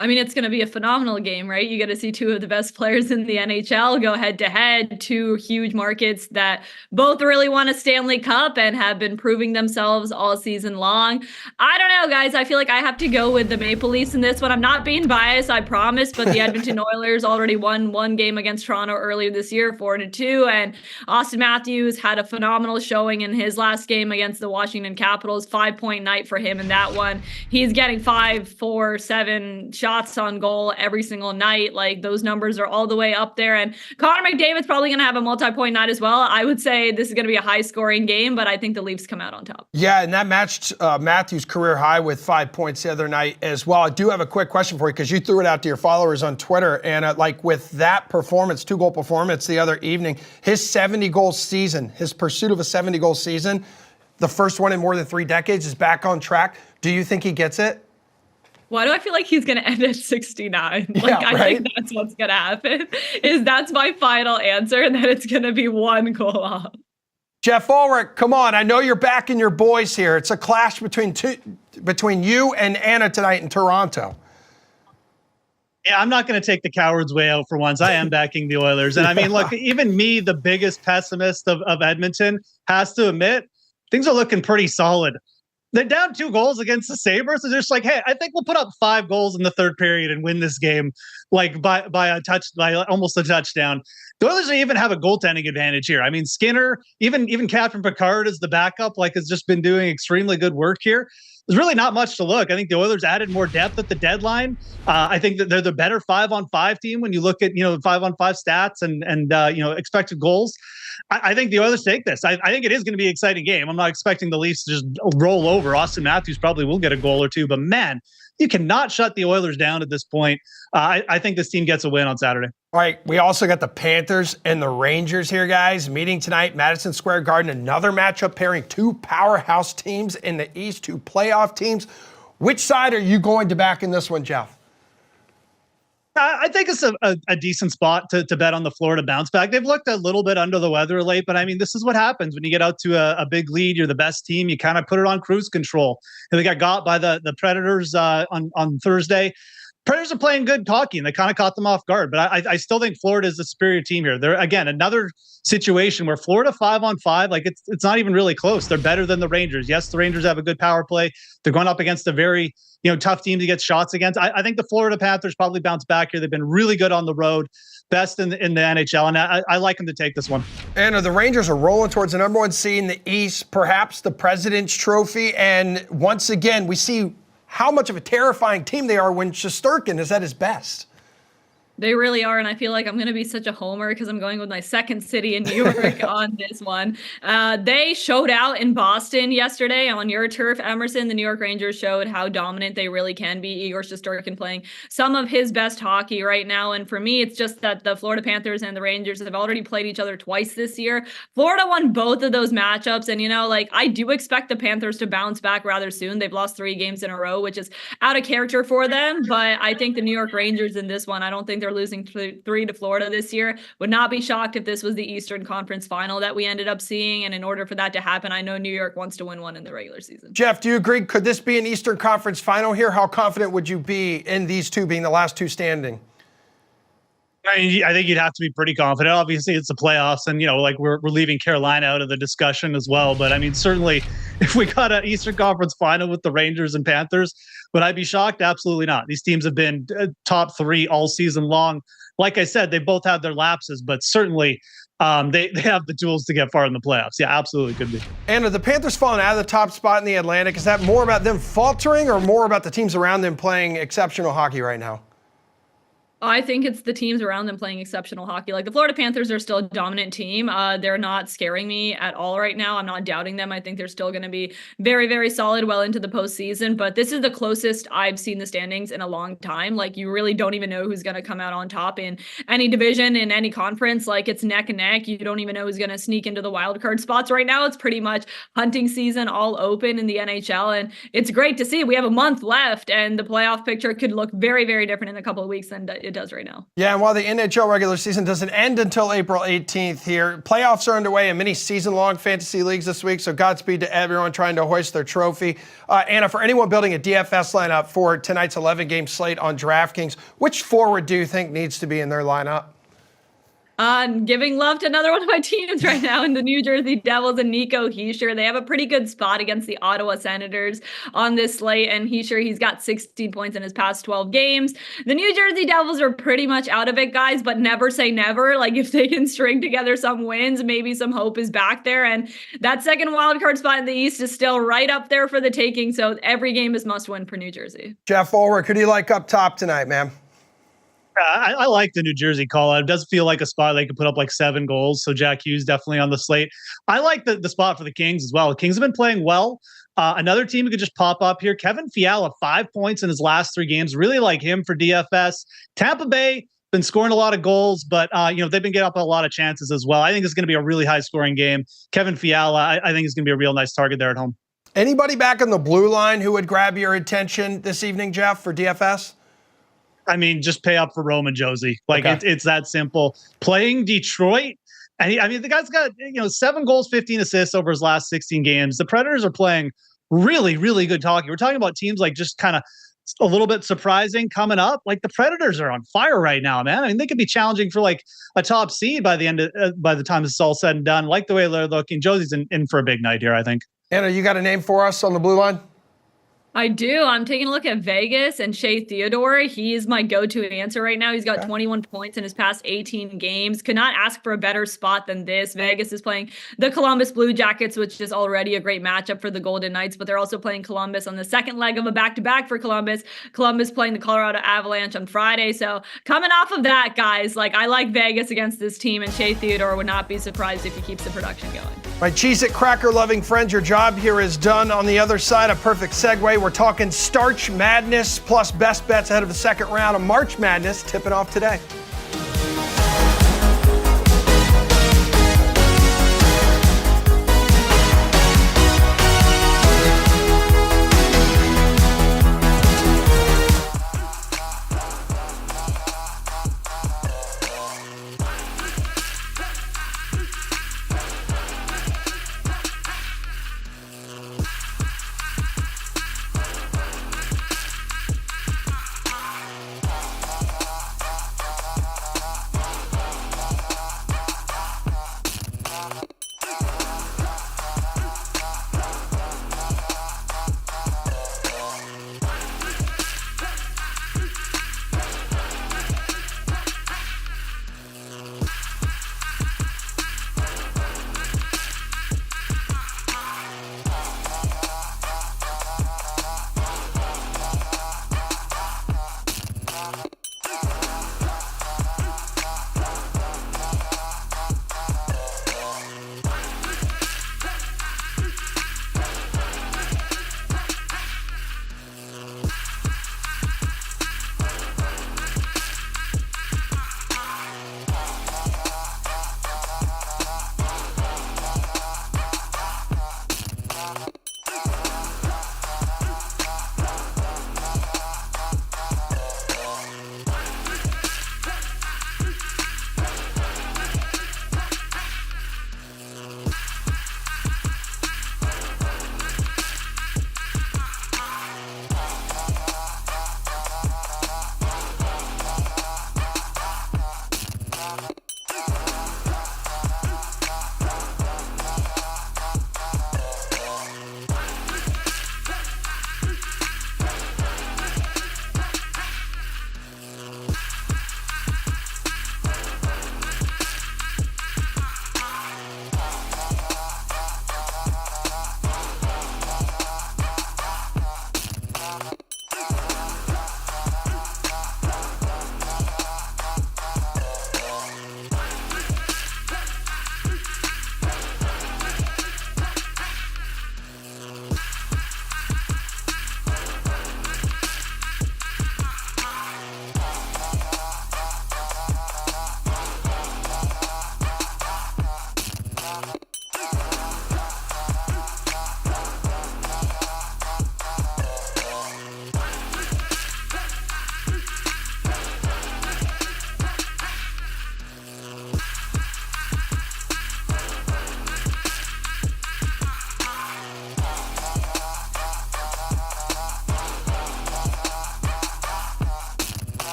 I mean, it's going to be a phenomenal game, right? You get to see 2 of the best players in the NHL go head-to-head, 2 huge markets that both really want a Stanley Cup and have been proving themselves all season long. I don't know, guys. I feel like I have to go with the Maple Leafs in this one. I'm not being biased, I promise, but the Edmonton Oilers already won 1 game against Toronto earlier this year, 4-2, and Austin Matthews had a phenomenal showing in his last game against the Washington Capitals. 5-point night for him in that one. He's getting 5, 4, 7 shots on goal every single night. Like, those numbers are all the way up there. And Connor McDavid's probably going to have a multi-point night as well. I would say this is going to be a high-scoring game, but I think the Leafs come out on top. Yeah, and that matched Matthews' career high with 5 points the other night as well. I do have a quick question for you because you threw it out to your followers on Twitter. And like with that performance, 2-goal performance the other evening, his 70-goal season, his pursuit of a 70-goal season, the first one in more than 3 decades, is back on track. Do you think he gets it? Why do I feel like he's going to end at 69? Like, yeah, I think that's what's going to happen. That's my final answer, and then it's going to be 1 goal off. Jeff Ulrich, come on. I know you're backing your boys here. It's a clash between you and Anna tonight in Toronto. Yeah, I'm not going to take the coward's way out for once. I am backing the Oilers. And I mean, look, even me, the biggest pessimist of Edmonton, has to admit, things are looking pretty solid they're down 2 goals against the Sabres. And they're just like, hey, I think we'll put up 5 goals in the third period and win this game, like by almost a touchdown. The Oilers don't even have a goaltending advantage here. I mean, Skinner, even Captain Picard as the backup, like has just been doing extremely good work here. There's really not much to look. I think the Oilers added more depth at the deadline. I think that they're the better 5-on-5 team when you look at 5-on-5 stats and expected goals. I think the Oilers take this. I think it is going to be an exciting game. I'm not expecting the Leafs to just roll over. Austin Matthews probably will get a goal or two, but man, you cannot shut the Oilers down at this point. I think this team gets a win on Saturday. All right, we also got the Panthers and the Rangers here, guys. Meeting tonight, Madison Square Garden. Another matchup pairing 2 powerhouse teams in the East, 2 playoff teams. Which side are you going to back in this one, Jeff? I think it's a decent spot to bet on the Florida bounce back. They've looked a little bit under the weather late, but I mean, this is what happens when you get out to a big lead. You're the best team. You kind of put it on cruise control. And they got by the Predators on Thursday. Predators are playing good hockey, and they kind of caught them off guard. But I still think Florida is the superior team here. They're, again, another situation where Florida 5-on-5, like it's not even really close. They're better than the Rangers. Yes, the Rangers have a good power play. They're going up against a very tough team to get shots against. I think the Florida Panthers probably bounce back here. They've been really good on the road, best in the NHL, and I like them to take this one. And the Rangers are rolling towards the number 1 seed in the East, perhaps the President's Trophy. And once again, we see how much of a terrifying team they are when Shesterkin is at his best. They really are, and I feel like I'm going to be such a homer because I'm going with my second city in New York on this one. They showed out in Boston yesterday on your turf, Emerson. The New York Rangers showed how dominant they really can be. Igor Shesterkin playing some of his best hockey right now, and for me, it's just that the Florida Panthers and the Rangers have already played each other twice this year. Florida won both of those matchups, and I do expect the Panthers to bounce back rather soon. They've lost 3 games in a row, which is out of character for them, but I think the New York Rangers in this one, I don't think they're losing 3 to Florida this year. Would not be shocked if this was the Eastern Conference final that we ended up seeing. And in order for that to happen, I know New York wants to win one in the regular season. Jeff, do you agree? Could this be an Eastern Conference final here? How confident would you be in these 2 being the last 2 standing? I think you'd have to be pretty confident. Obviously, it's the playoffs, and we're leaving Carolina out of the discussion as well. But I mean, certainly, if we got an Eastern Conference final with the Rangers and Panthers, would I be shocked? Absolutely not. These teams have been top 3 all season long. Like I said, they both had their lapses, but certainly they have the tools to get far in the playoffs. Yeah, absolutely could be. And are the Panthers falling out of the top spot in the Atlantic? Is that more about them faltering or more about the teams around them playing exceptional hockey right now? I think it's the teams around them playing exceptional hockey. Like the Florida Panthers are still a dominant team. They're not scaring me at all right now. I'm not doubting them. I think they're still going to be very, very solid well into the postseason. But this is the closest I've seen the standings in a long time. Like you really don't even know who's going to come out on top in any division, in any conference. Like it's neck and neck. You don't even know who's going to sneak into the wild card spots right now. It's pretty much hunting season all open in the NHL. And it's great to see. We have a month left and the playoff picture could look very, very different in a couple of weeks than it does right now. Yeah, and while the NHL regular season doesn't end until April 18th here, playoffs are underway in many season-long fantasy leagues this week, so Godspeed to everyone trying to hoist their trophy. Anna, for anyone building a DFS lineup for tonight's 11-game slate on DraftKings, which forward do you think needs to be in their lineup? Giving love to another one of my teams right now in the New Jersey Devils and Nico Hischier. They have a pretty good spot against the Ottawa Senators on this slate, and Hischier, he's got 16 points in his past 12 games. The New Jersey Devils are pretty much out of it, guys, but never say never. Like if they can string together some wins, maybe some hope is back there, and that second wildcard spot in the East is still right up there for the taking, so every game is must win for New Jersey. Jeff Ulrich, who do you like up top tonight, man? I like the New Jersey call out. It does feel like a spot they could put up like 7 goals. So Jack Hughes definitely on the slate. I like the spot for the Kings as well. The Kings have been playing well. Another team who could just pop up here. Kevin Fiala, 5 points in his last 3 games. Really like him for DFS. Tampa Bay been scoring a lot of goals, but they've been getting up a lot of chances as well. I think it's going to be a really high scoring game. Kevin Fiala, I think is going to be a real nice target there at home. Anybody back on the blue line who would grab your attention this evening, Jeff, for DFS? I mean, just pay up for Roman Josi. Like okay. It's that simple. Playing Detroit, and the guy's got 7 goals, 15 assists over his last 16 games. The Predators are playing really, really good hockey. We're talking about teams like just kind of a little bit surprising coming up. Like the Predators are on fire right now, man. I mean, they could be challenging for like a top seed by the time this is all said and done. Like the way they're looking, Josie's in for a big night here, I think. Anna, you got a name for us on the blue line? I do. I'm taking a look at Vegas and Shea Theodore. He is my go-to answer right now. He's got 21 points in his past 18 games. Could not ask for a better spot than this. Vegas is playing the Columbus Blue Jackets, which is already a great matchup for the Golden Knights, but they're also playing Columbus on the second leg of a back-to-back for Columbus. Columbus playing the Colorado Avalanche on Friday. So coming off of that, guys, I like Vegas against this team, and Shea Theodore would not be surprised if he keeps the production going. My Cheez-It cracker-loving friends, your job here is done. On the other side, a perfect segue. We're talking Starch Madness plus best bets ahead of the second round of March Madness tipping off today.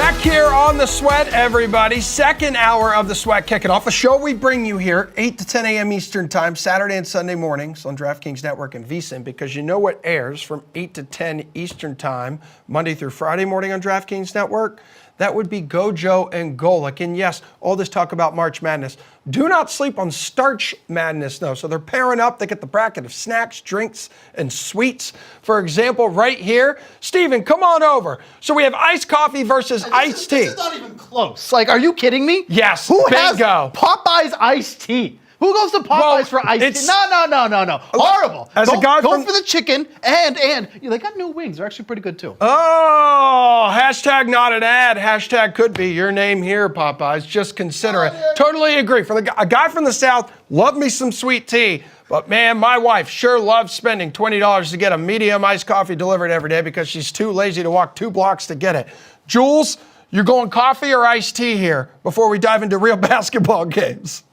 Back here on The Sweat, everybody. Second hour of The Sweat kicking off. A show we bring you here 8 to 10 a.m. Eastern Time, Saturday and Sunday mornings on DraftKings Network and VSiN, because you know what airs from 8 to 10 Eastern Time, Monday through Friday morning on DraftKings Network? That would be Gojo and Golic. And yes, all this talk about March Madness. Do not sleep on Starch Madness, though. So they're pairing up. They get the bracket of snacks, drinks, and sweets. For example, right here, Steven, come on over. So we have iced coffee versus iced tea. This is not even close. Like, are you kidding me? Yes, Who bingo. has Popeye's iced tea? Who goes to Popeyes for iced tea? No. Horrible. As a guy go from- for the chicken, and they got new wings. They're actually pretty good, too. Oh, hashtag not an ad. Hashtag could be your name here, Popeyes. Just consider it. Totally agree. For a guy from the South, love me some sweet tea. But man, my wife sure loves spending $20 to get a medium iced coffee delivered every day because she's too lazy to walk 2 blocks to get it. Jules, you're going coffee or iced tea here before we dive into real basketball games?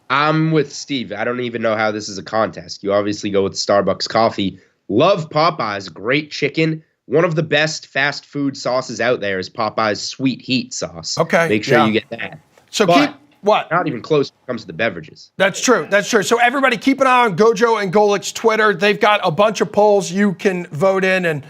I'm with Steve. I don't even know how this is a contest. You obviously go with Starbucks coffee. Love Popeyes. Great chicken. One of the best fast food sauces out there is Popeyes sweet heat sauce. Okay. Make sure you get that. So But keep what? not even close when it comes to the beverages. That's true. So everybody keep an eye on Gojo and Golic's Twitter. They've got a bunch of polls you can vote in and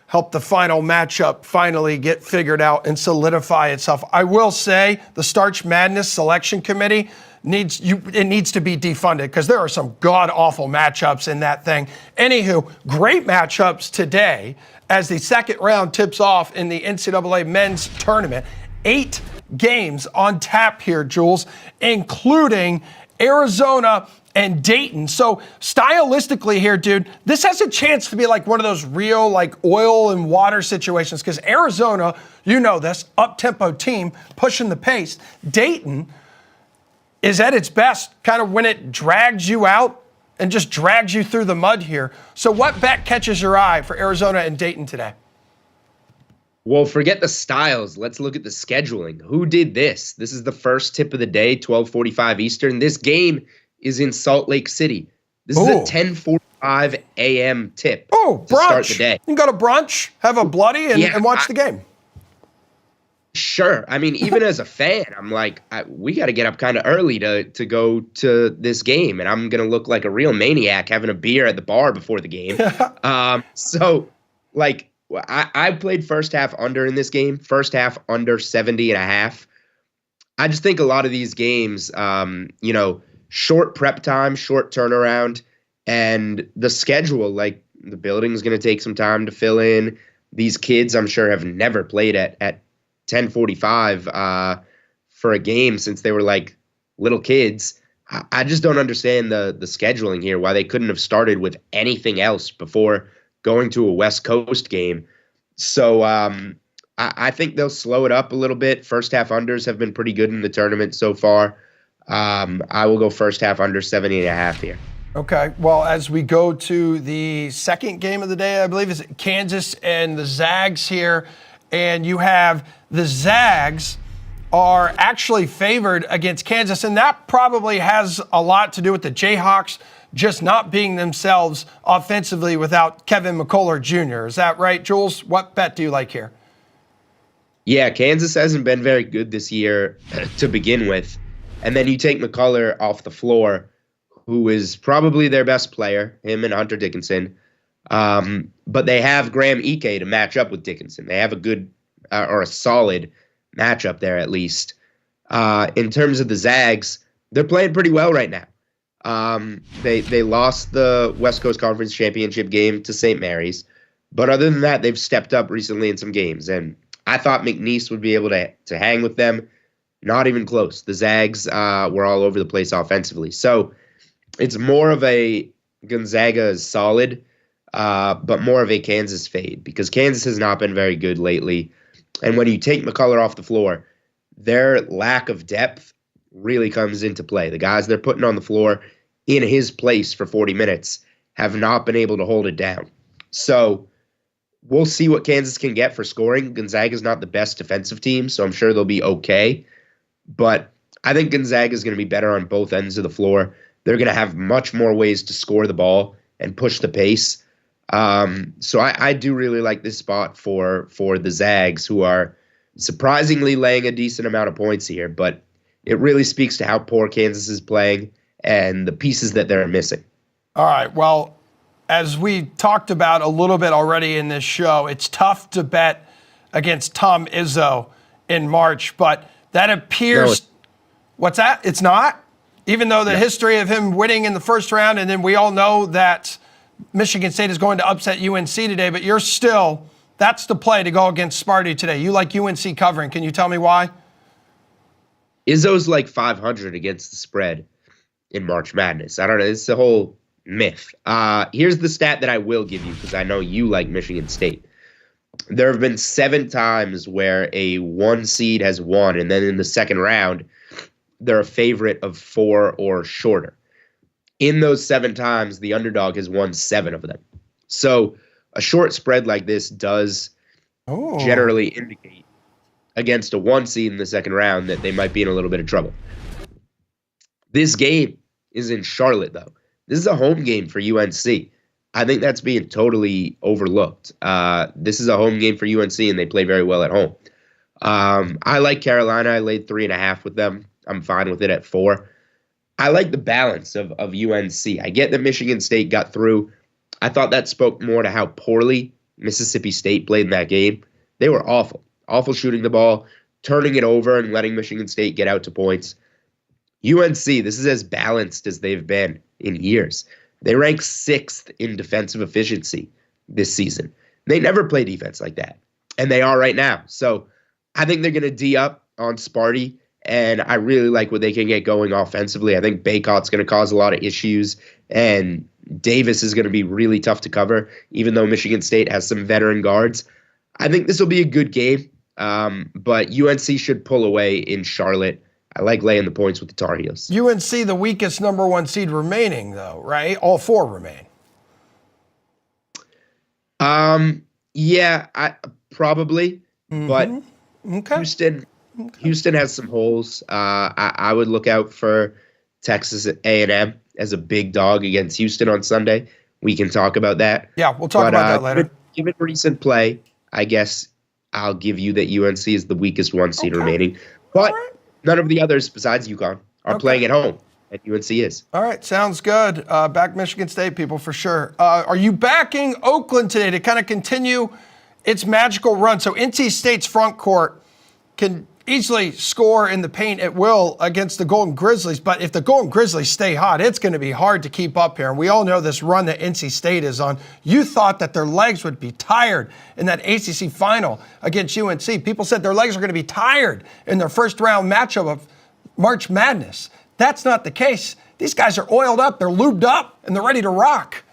help the final matchup finally get figured out and solidify itself. I will say the Starch Madness selection committee needs to be defunded because there are some god-awful matchups in that thing. Anywho, great matchups today as the second round tips off in the NCAA men's tournament. 8 games on tap here, Jules, including Arizona and Dayton. So stylistically here, dude, this has a chance to be like one of those real like oil and water situations because Arizona, you know this, up-tempo team pushing the pace. Dayton is at its best kind of when it drags you out and just drags you through the mud here. So what bet catches your eye for Arizona and Dayton today? Well, forget the styles. Let's look at the scheduling. Who did this? This is the first tip of the day, 12:45 Eastern. This game is in Salt Lake City. This is a 10:45 a.m. tip to start the day. You can go to brunch, have a bloody, and watch the game. Sure. I mean, even as a fan, I'm like, we got to get up kind of early to go to this game, and I'm going to look like a real maniac having a beer at the bar before the game. So, like, I played first half under in this game, first half under 70.5. I just think a lot of these games, short prep time, short turnaround, and the schedule, like the building's going to take some time to fill in. These kids, I'm sure, have never played at 10:45 for a game since they were like little kids. I just don't understand the scheduling here, why they couldn't have started with anything else before going to a West Coast game. So I think they'll slow it up a little bit. First half unders have been pretty good in the tournament so far. I will go first half under 70.5 here. Okay, well, as we go to the second game of the day, I believe is Kansas and the Zags here. And you have the Zags are actually favored against Kansas, and that probably has a lot to do with the Jayhawks just not being themselves offensively without Kevin McCullough Jr. Is that right, Jules? What bet do you like here? Yeah, Kansas hasn't been very good this year to begin with. And then you take McCullough off the floor, who is probably their best player, him and Hunter Dickinson. But they have Graham Ike to match up with Dickinson. They have a good or a solid matchup there at least. In terms of the Zags, they're playing pretty well right now. They lost the West Coast Conference Championship game to St. Mary's. But other than that, they've stepped up recently in some games. And I thought McNeese would be able to hang with them. Not even close. The Zags were all over the place offensively. So it's more of a Gonzaga is solid, but more of a Kansas fade because Kansas has not been very good lately. And when you take McCullough off the floor, their lack of depth really comes into play. The guys they're putting on the floor in his place for 40 minutes have not been able to hold it down. So we'll see what Kansas can get for scoring. Gonzaga's not the best defensive team, so I'm sure they'll be okay. But I think Gonzaga is going to be better on both ends of the floor. They're going to have much more ways to score the ball and push the pace. So I do really like this spot for the Zags, who are surprisingly laying a decent amount of points here, but it really speaks to how poor Kansas is playing and the pieces that they're missing. All right, well, as we talked about a little bit already in this show, it's tough to bet against Tom Izzo in March, but that appears... What's that? It's not? Even though the history of him winning in the first round, and then we all know that Michigan State is going to upset UNC today, but you're still... That's the play to go against Sparty today. You like UNC covering. Can you tell me why? Izzo's like 500 against the spread in March Madness. I don't know. It's a whole myth. Here's the stat that I will give you because I know you like Michigan State. There have been 7 times where a 1 seed has won, and then in the second round, they're a favorite of 4 or shorter. In those 7 times, the underdog has won 7 of them. So a short spread like this does generally indicate against a 1 seed in the second round that they might be in a little bit of trouble. This game is in Charlotte, though. This is a home game for UNC. I think that's being totally overlooked. This is a home game for UNC, and they play very well at home. I like Carolina. I laid 3.5 with them. I'm fine with it at 4. I like the balance of UNC. I get that Michigan State got through. I thought that spoke more to how poorly Mississippi State played in that game. They were awful. Awful shooting the ball, turning it over and letting Michigan State get out to points. UNC, this is as balanced as they've been in years. They rank 6th in defensive efficiency this season. They never play defense like that, and they are right now. So I think they're going to D up on Sparty, and I really like what they can get going offensively. I think Baycott's going to cause a lot of issues, and Davis is going to be really tough to cover, even though Michigan State has some veteran guards. I think this will be a good game, but UNC should pull away in Charlotte. I like laying the points with the Tar Heels. UNC, the weakest number 1 seed remaining, though, right? All 4 remain. Yeah, probably, but Okay. Houston has some holes. I would look out for Texas A&M as a big dog against Houston on Sunday. We can talk about that. Yeah, we'll talk about that later. Given recent play, I guess I'll give you that UNC is the weakest 1 seed remaining. But none of the others besides UConn are playing at home, and UNC is. All right, sounds good. Back Michigan State people for sure. Are you backing Oakland today to kind of continue its magical run? So NC State's front court can easily score in the paint at will against the Golden Grizzlies, but if the Golden Grizzlies stay hot, it's going to be hard to keep up here. And we all know this run that NC State is on. You thought that their legs would be tired in that ACC final against UNC. People said their legs are going to be tired in their first round matchup of March Madness. That's not the case. These guys are oiled up, they're lubed up, and they're ready to rock.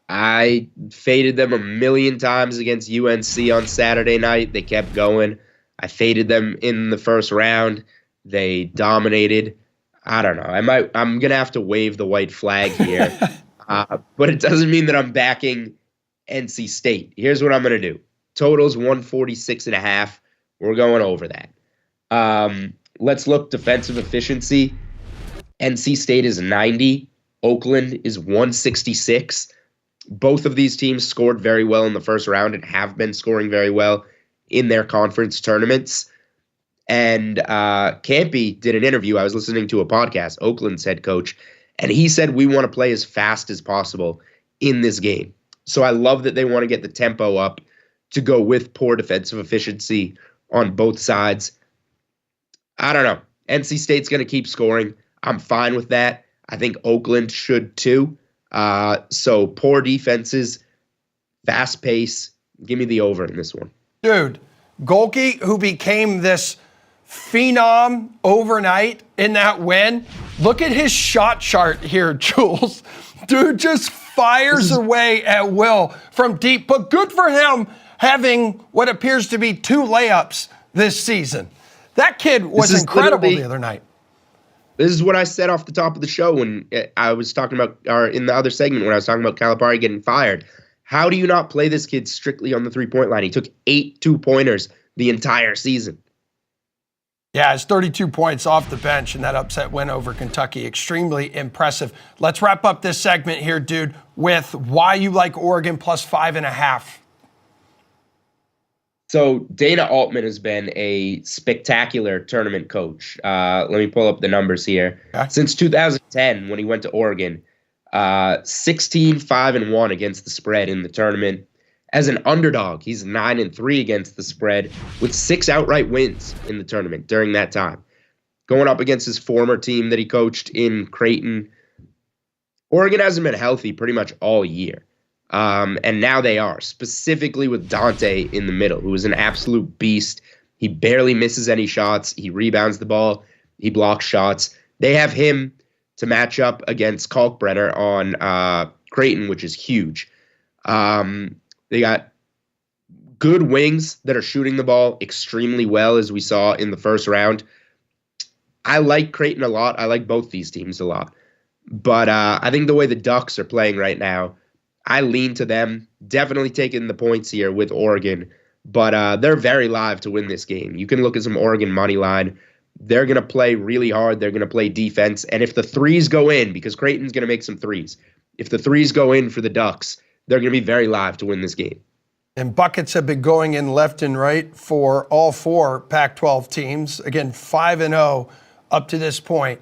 I faded them a million times against UNC on Saturday night. They kept going. I faded them in the first round. They dominated. I don't know. I'm gonna have to wave the white flag here, but it doesn't mean that I'm backing NC State. Here's what I'm gonna do. Totals 146.5. We're going over that. Let's look defensive efficiency. NC State is 90. Oakland is 166. Both of these teams scored very well in the first round and have been scoring very well in their conference tournaments. And Campy did an interview. I was listening to a podcast, Oakland's head coach, and he said we want to play as fast as possible in this game. So I love that they want to get the tempo up to go with poor defensive efficiency on both sides. I don't know. NC State's going to keep scoring. I'm fine with that. I think Oakland should too. So poor defenses, fast pace. Give me the over in this one. Dude, Golke, who became this phenom overnight in that win, look at his shot chart here, Jules. Dude just fires away at will from deep, but good for him having what appears to be 2 layups this season. That kid was incredible the other night. This is what I said off the top of the show when I was talking about, or in the other segment when I was talking about Calipari getting fired. How do you not play this kid strictly on the 3-point line? He took 8 2-pointers the entire season. Yeah, it's 32 points off the bench in that upset win over Kentucky. Extremely impressive. Let's wrap up this segment here, dude, with why you like Oregon plus 5.5. So Dana Altman has been a spectacular tournament coach. Let me pull up the numbers here. Okay. Since 2010, when he went to Oregon, 16-5-1 against the spread in the tournament. As an underdog, he's 9-3 against the spread with 6 outright wins in the tournament during that time. Going up against his former team that he coached in Creighton. Oregon hasn't been healthy pretty much all year. And now they are, specifically with Dante in the middle, who is an absolute beast. He barely misses any shots. He rebounds the ball. He blocks shots. They have him to match up against Kalkbrenner on Creighton, which is huge. They got good wings that are shooting the ball extremely well, as we saw in the first round. I like Creighton a lot. I like both these teams a lot. But I think the way the Ducks are playing right now, I lean to them. Definitely taking the points here with Oregon. But they're very live to win this game. You can look at some Oregon money line. They're going to play really hard. They're going to play defense. And if the threes go in, because Creighton's going to make some threes, if the threes go in for the Ducks, they're going to be very live to win this game. And buckets have been going in left and right for all 4 Pac-12 teams. Again, 5-0 up to this point.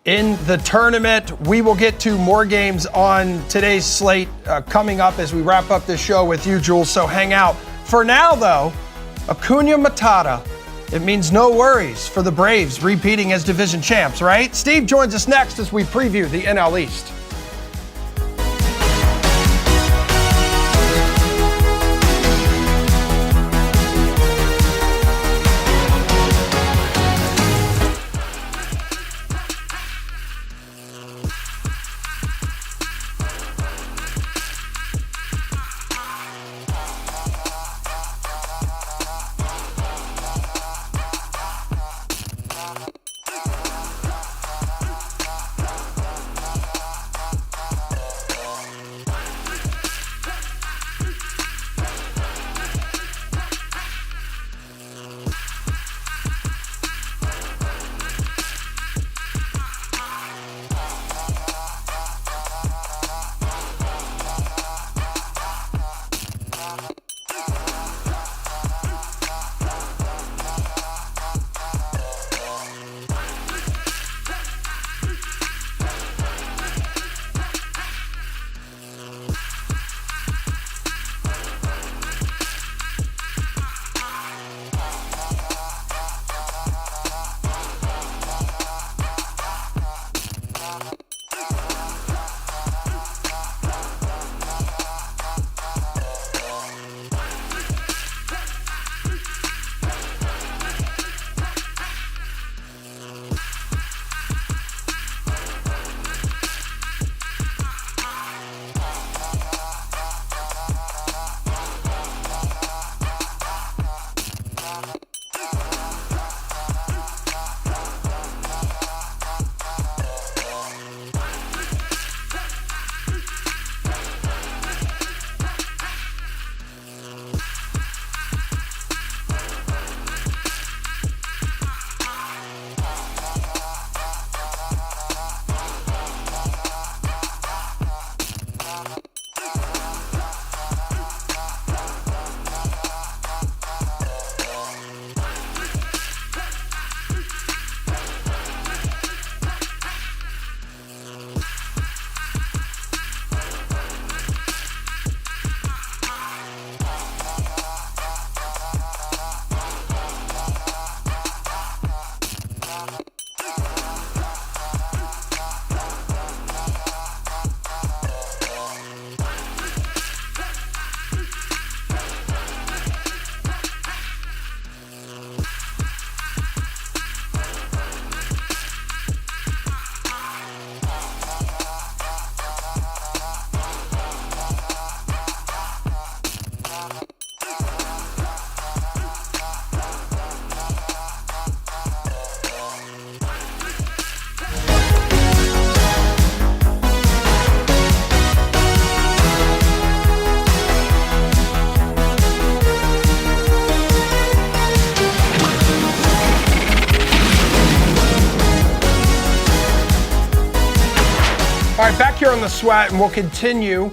In the tournament, we will get to more games on today's slate coming up as we wrap up this show with you, Jules, so hang out. For now, though, Acuna Matata, it means no worries for the Braves repeating as division champs, right? Steve joins us next as we preview the NL East. All right, back here on the Sweat, and we'll continue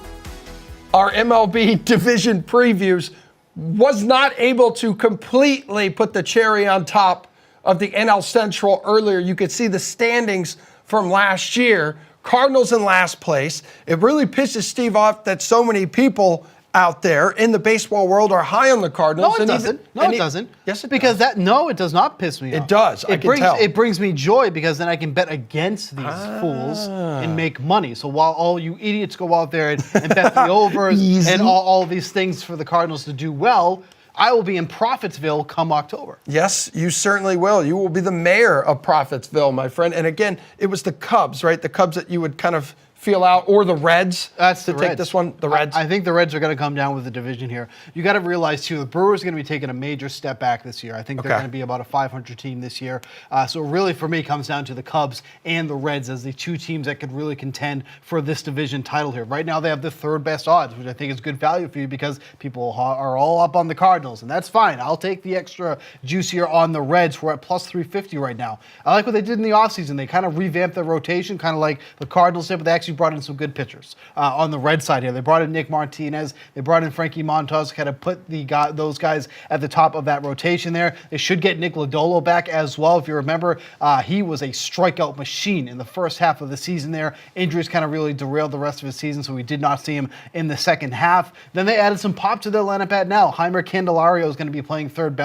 our MLB division previews. was not able to completely put the cherry on top of the NL Central earlier. You could see the standings from last year. Cardinals in last place. It really pisses Steve off that so many people out there in the baseball world are high on the Cardinals. No, it doesn't. It doesn't. Yes, it because does. it does not piss me off. It does. I can tell. It brings me joy because then I can bet against these fools and make money. So while all you idiots go out there and bet the overs and all these things for the Cardinals to do well, I will be in Profitsville come October. Yes, you certainly will. You will be the mayor of Profitsville, my friend. And again, it was the Cubs, right? The Cubs that you would kind of feel out, or the Reds. That's to the take Reds. this one. The Reds. I think the Reds are going to come down with the division here. You got to realize too, the Brewers are going to be taking a major step back this year. I think they're going to be about a 500 team this year. So really, for me, it comes down to the Cubs and the Reds as the two teams that could really contend for this division title here. Right now, they have the third best odds, which I think is good value for you because people are all up on the Cardinals, and that's fine. I'll take the extra juice here on the Reds. We're at plus 350 right now. I like what they did in the offseason. They kind of revamped their rotation, kind of like the Cardinals did, but they actually brought in some good pitchers. On the Red side here. They brought in Nick Martinez. They brought in Frankie Montas, kind of put those guys at the top of that rotation there. They should get Nick Lodolo back as well. If you remember, he was a strikeout machine in the first half of the season there. Injuries kind of really derailed the rest of his season, so we did not see him in the second half. Then they added some pop to their lineup at now. Heimer Candelario is going to be playing third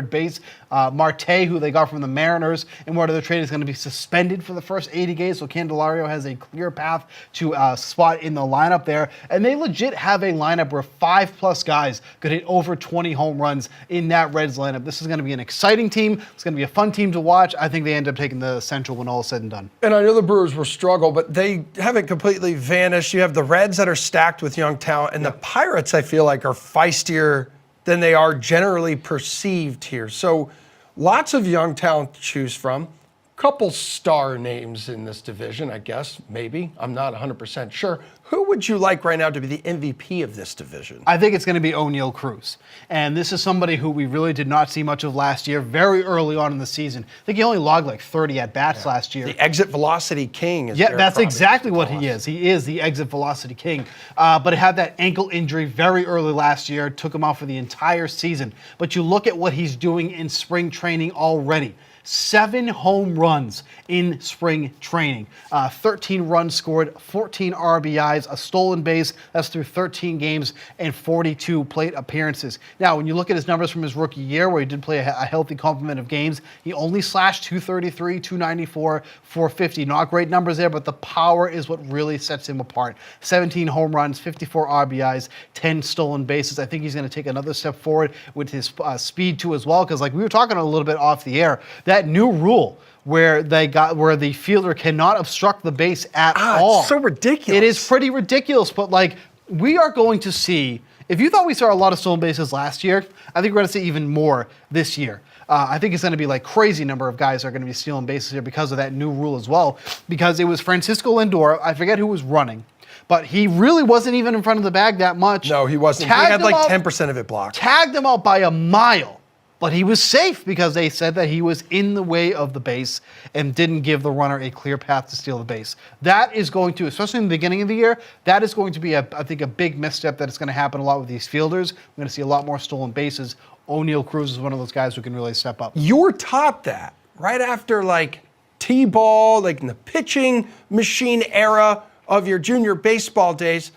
base. Marte, who they got from the Mariners in order to trade, is going to be suspended for the first 80 games, so Candelario has a clear path to spot in the lineup there. And they legit have a lineup where 5+ guys could hit over 20 home runs in that Reds lineup. This is going to be an exciting team. It's going to be a fun team to watch. I think they end up taking the Central when all is said and done. And I know the Brewers will struggle, but they haven't completely vanished. You have the Reds that are stacked with young talent, and the Pirates, I feel like, are feistier than they are generally perceived here. So lots of young talent to choose from. Couple star names in this division, I guess, maybe. I'm not 100% sure. Who would you like right now to be the MVP of this division? I think it's going to be O'Neal Cruz. And this is somebody who we really did not see much of last year, very early on in the season. I think he only logged like 30 at-bats last year. The exit velocity king. That's exactly what he is. He is the exit velocity king. But he had that ankle injury very early last year, took him out for the entire season. But you look at what he's doing in spring training already. 7 home runs in spring training, 13 runs scored, 14 RBIs, a stolen base. That's through 13 games and 42 plate appearances. Now, when you look at his numbers from his rookie year, where he did play a healthy complement of games, he only slashed 233, 294, 450. Not great numbers there, but the power is what really sets him apart. 17 home runs, 54 RBIs, 10 stolen bases. I think he's going to take another step forward with his speed too as well, because like we were talking a little bit off the air, that new rule where the fielder cannot obstruct the base at all. It's so ridiculous. It is pretty ridiculous, but like we are going to see, if you thought we saw a lot of stolen bases last year, I think we're going to see even more this year. I think it's going to be like crazy number of guys are going to be stealing bases here because of that new rule as well, because it was Francisco Lindor, I forget who was running, but he really wasn't even in front of the bag that much. No, he wasn't. He had like 10% of it blocked. Tagged him out by a mile. But he was safe because they said that he was in the way of the base and didn't give the runner a clear path to steal the base. That is going to, especially in the beginning of the year, that is going to be, I think, a big misstep that is going to happen a lot with these fielders. We're going to see a lot more stolen bases. O'Neal Cruz is one of those guys who can really step up. You were taught that right after like T-ball, like in the pitching machine era of your junior baseball days.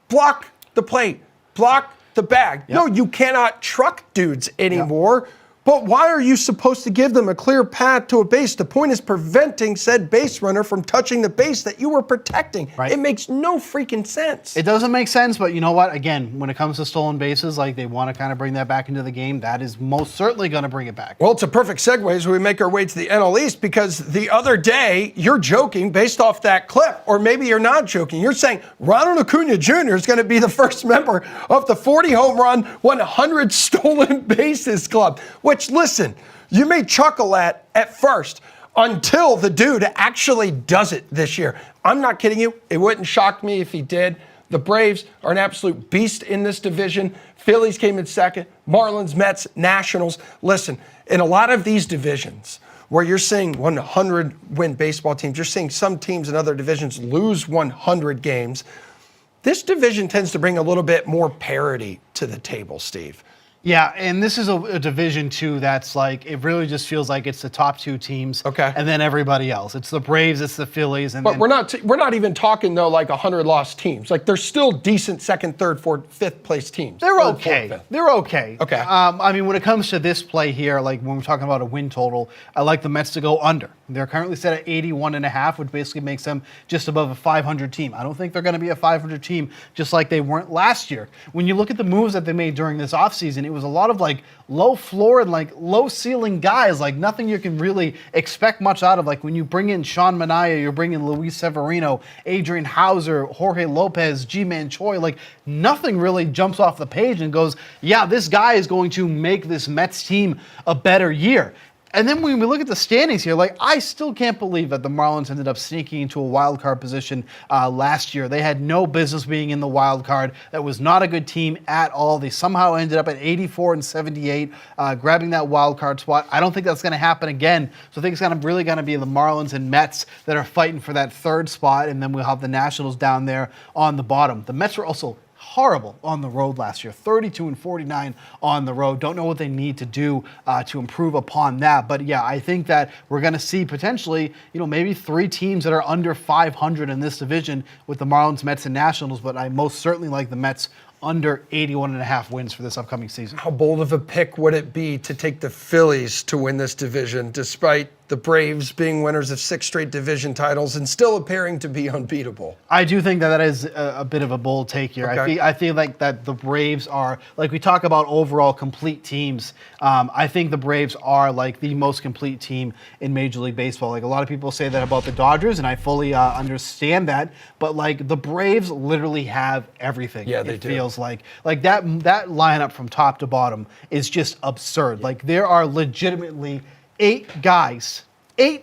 Block the plate, block the bag. Yep. No, you cannot truck dudes anymore. Yep. But why are you supposed to give them a clear path to a base? The point is preventing said base runner from touching the base that you were protecting. Right. It makes no freaking sense. It doesn't make sense, but you know what? Again, when it comes to stolen bases, like they want to kind of bring that back into the game, that is most certainly going to bring it back. Well, it's a perfect segue as we make our way to the NL East, because the other day, you're joking based off that clip, or maybe you're not joking. You're saying Ronald Acuna Jr. is going to be the first member of the 40 home run, 100 stolen bases club. Which, listen, you may chuckle at first until the dude actually does it this year. I'm not kidding you. It wouldn't shock me if he did. The Braves are an absolute beast in this division. Phillies came in second. Marlins, Mets, Nationals. Listen, in a lot of these divisions where you're seeing 100-win baseball teams, you're seeing some teams in other divisions lose 100 games. This division tends to bring a little bit more parity to the table, Steve. Yeah, and this is a division too that's like, it really just feels like it's the top two teams, Okay. and then everybody else. It's the Braves, it's the Phillies, and But we're not even talking though like 100 lost teams. Like there's still decent second, third, fourth, fifth place teams. they're Third, okay. fourth, fifth. They're okay. Okay. I mean, when it comes to this play here, like when we're talking about a win total, I like the Mets to go under. They're currently set at 81.5, which basically makes them just above a 500 team. I don't think they're going to be a 500 team just like they weren't last year. When you look at the moves that they made during this offseason, it was a lot of like low floor and like low ceiling guys, like nothing you can really expect much out of. Like when you bring in Sean Manaea, you're bringing Luis Severino, Adrian Hauser, Jorge Lopez, G-Man Choi, like nothing really jumps off the page and goes, yeah, this guy is going to make this Mets team a better year. And then when we look at the standings here, like I still can't believe that the Marlins ended up sneaking into a wild card position last year. They had no business being in the wild card. That was not a good team at all. They somehow ended up at 84 and 78, grabbing that wild card spot. I don't think that's going to happen again. So I think it's really going to be the Marlins and Mets that are fighting for that third spot, and then we'll have the Nationals down there on the bottom. The Mets were also horrible on the road last year, 32 and 49 on the road. Don't know what they need to do to improve upon that. But yeah, I think that we're going to see potentially, maybe 3 teams that are under 500 in this division with the Marlins, Mets, and Nationals. But I most certainly like the Mets under 81.5 wins for this upcoming season. How bold of a pick would it be to take the Phillies to win this division, despite the Braves being winners of 6 straight division titles and still appearing to be unbeatable? I do think that is a bit of a bold take here. Okay. I feel like that the Braves are, like we talk about overall complete teams, I think the Braves are like the most complete team in Major League Baseball. Like a lot of people say that about the Dodgers, and I fully understand that, but like the Braves literally have everything. Yeah, they do. It feels like that lineup from top to bottom is just absurd. Yeah. Like there are legitimately 8 guys in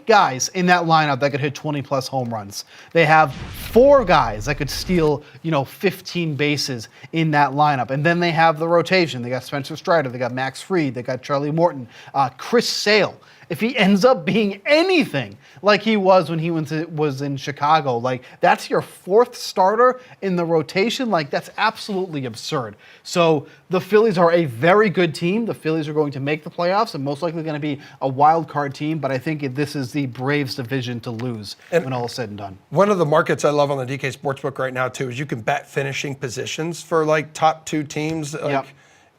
that lineup that could hit 20 plus home runs. They have 4 guys that could steal, 15 bases in that lineup. And then they have the rotation. They got Spencer Strider, they got Max Fried, they got Charlie Morton, Chris Sale. If he ends up being anything like he was when he was in Chicago, like that's your 4th starter in the rotation, like that's absolutely absurd. So the Phillies are a very good team. The Phillies are going to make the playoffs and most likely going to be a wild card team, but I think this is the Braves division to lose when all is said and done. One of the markets I love on the DK Sportsbook right now too is you can bet finishing positions for like top 2 teams. Yep.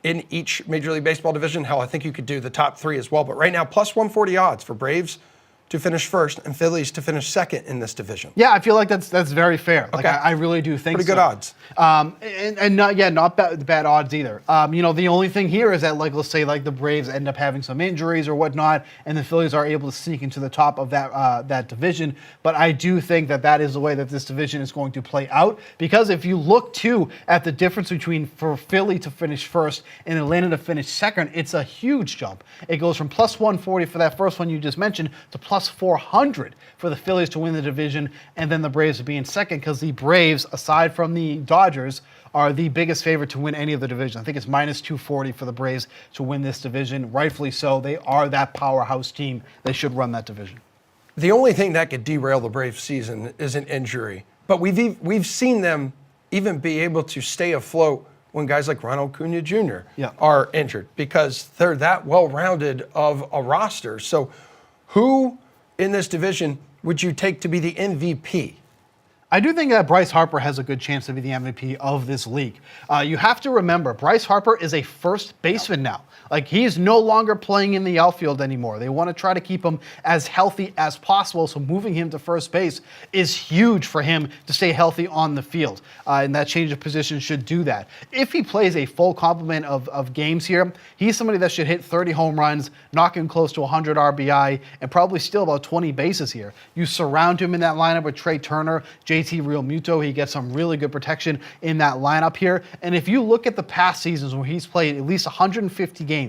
In each Major League Baseball division. Hell, I think you could do the top 3 as well. But right now, plus 140 odds for Braves to finish first and Phillies to finish second in this division. Yeah, I feel like that's very fair. Okay. Like I really do think pretty good odds. And not bad odds either. The only thing here is that like let's say like the Braves end up having some injuries or whatnot, and the Phillies are able to sneak into the top of that division. But I do think that is the way that this division is going to play out, because if you look too at the difference between for Philly to finish first and Atlanta to finish second, it's a huge jump. It goes from plus 140 for that first one you just mentioned to plus 400 for the Phillies to win the division, and then the Braves to be in second, because the Braves, aside from the Dodgers, are the biggest favorite to win any of the division. I think it's minus 240 for the Braves to win this division. Rightfully so. They are that powerhouse team. They should run that division. The only thing that could derail the Braves season is an injury. But we've seen them even be able to stay afloat when guys like Ronald Acuna Jr. Are injured, because they're that well-rounded of a roster. So who in this division would you take to be the MVP? I do think that Bryce Harper has a good chance to be the MVP of this league. You have to remember, Bryce Harper is a first baseman now. Like, he's no longer playing in the outfield anymore. They want to try to keep him as healthy as possible, so moving him to first base is huge for him to stay healthy on the field, and that change of position should do that. If he plays a full complement of games here, he's somebody that should hit 30 home runs, knock him close to 100 RBI, and probably steal about 20 bases here. You surround him in that lineup with Trey Turner, JT Realmuto. He gets some really good protection in that lineup here. And if you look at the past seasons where he's played at least 150 games,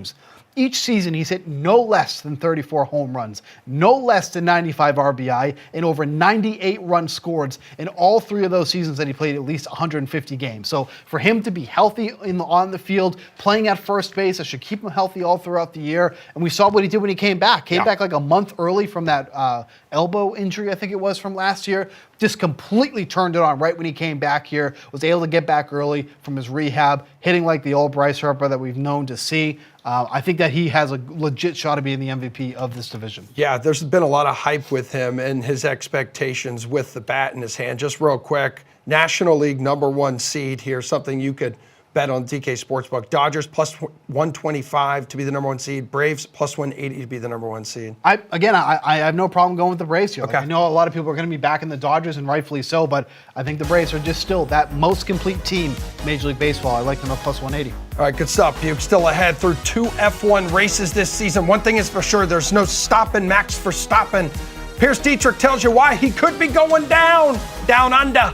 Each season, he's hit no less than 34 home runs, no less than 95 RBI, and over 98 runs scored in all 3 of those seasons that he played at least 150 games. So for him to be healthy on the field, playing at first base, that should keep him healthy all throughout the year. And we saw what he did when he came back. Came back like a month early from that elbow injury, I think it was, from last year. Just completely turned it on right when he came back here, was able to get back early from his rehab, hitting like the old Bryce Harper that we've known to see. I think that he has a legit shot of being the MVP of this division. Yeah, there's been a lot of hype with him and his expectations with the bat in his hand. Just real quick, National League #1 seed here, something you could bet on DK Sportsbook. Dodgers plus 125 to be the #1 seed. Braves plus 180 to be the #1 seed. I have no problem going with the Braves here. Okay. I know a lot of people are going to be backing the Dodgers, and rightfully so, but I think the Braves are just still that most complete team in Major League Baseball. I like them at plus 180. All right, good stuff. Buke still ahead through 2 F1 races this season. One thing is for sure, there's no stopping Max Verstappen. Pierce Dietrich tells you why he could be going down under.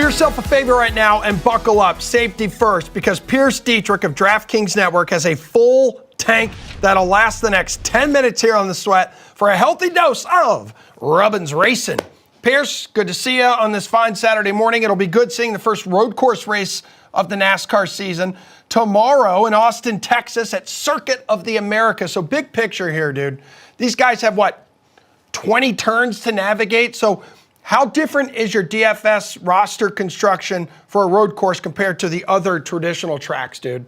yourself a favor right now and buckle up, safety first, because Pierce Dietrich of DraftKings Network has a full tank that'll last the next 10 minutes here on The Sweat for a healthy dose of Rubbins Racing. Pierce, good to see you on this fine Saturday morning. It'll be good seeing the first road course race of the NASCAR season tomorrow in Austin, Texas at Circuit of the Americas. So big picture here, dude. These guys have, 20 turns to navigate? So how different is your DFS roster construction for a road course compared to the other traditional tracks, dude?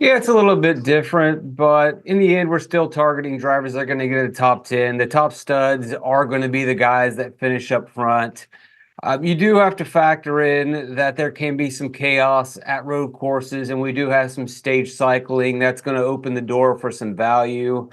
Yeah, it's a little bit different, but in the end, we're still targeting drivers that are going to get a top 10. The top studs are going to be the guys that finish up front. You do have to factor in that there can be some chaos at road courses, and we do have some stage cycling that's going to open the door for some value.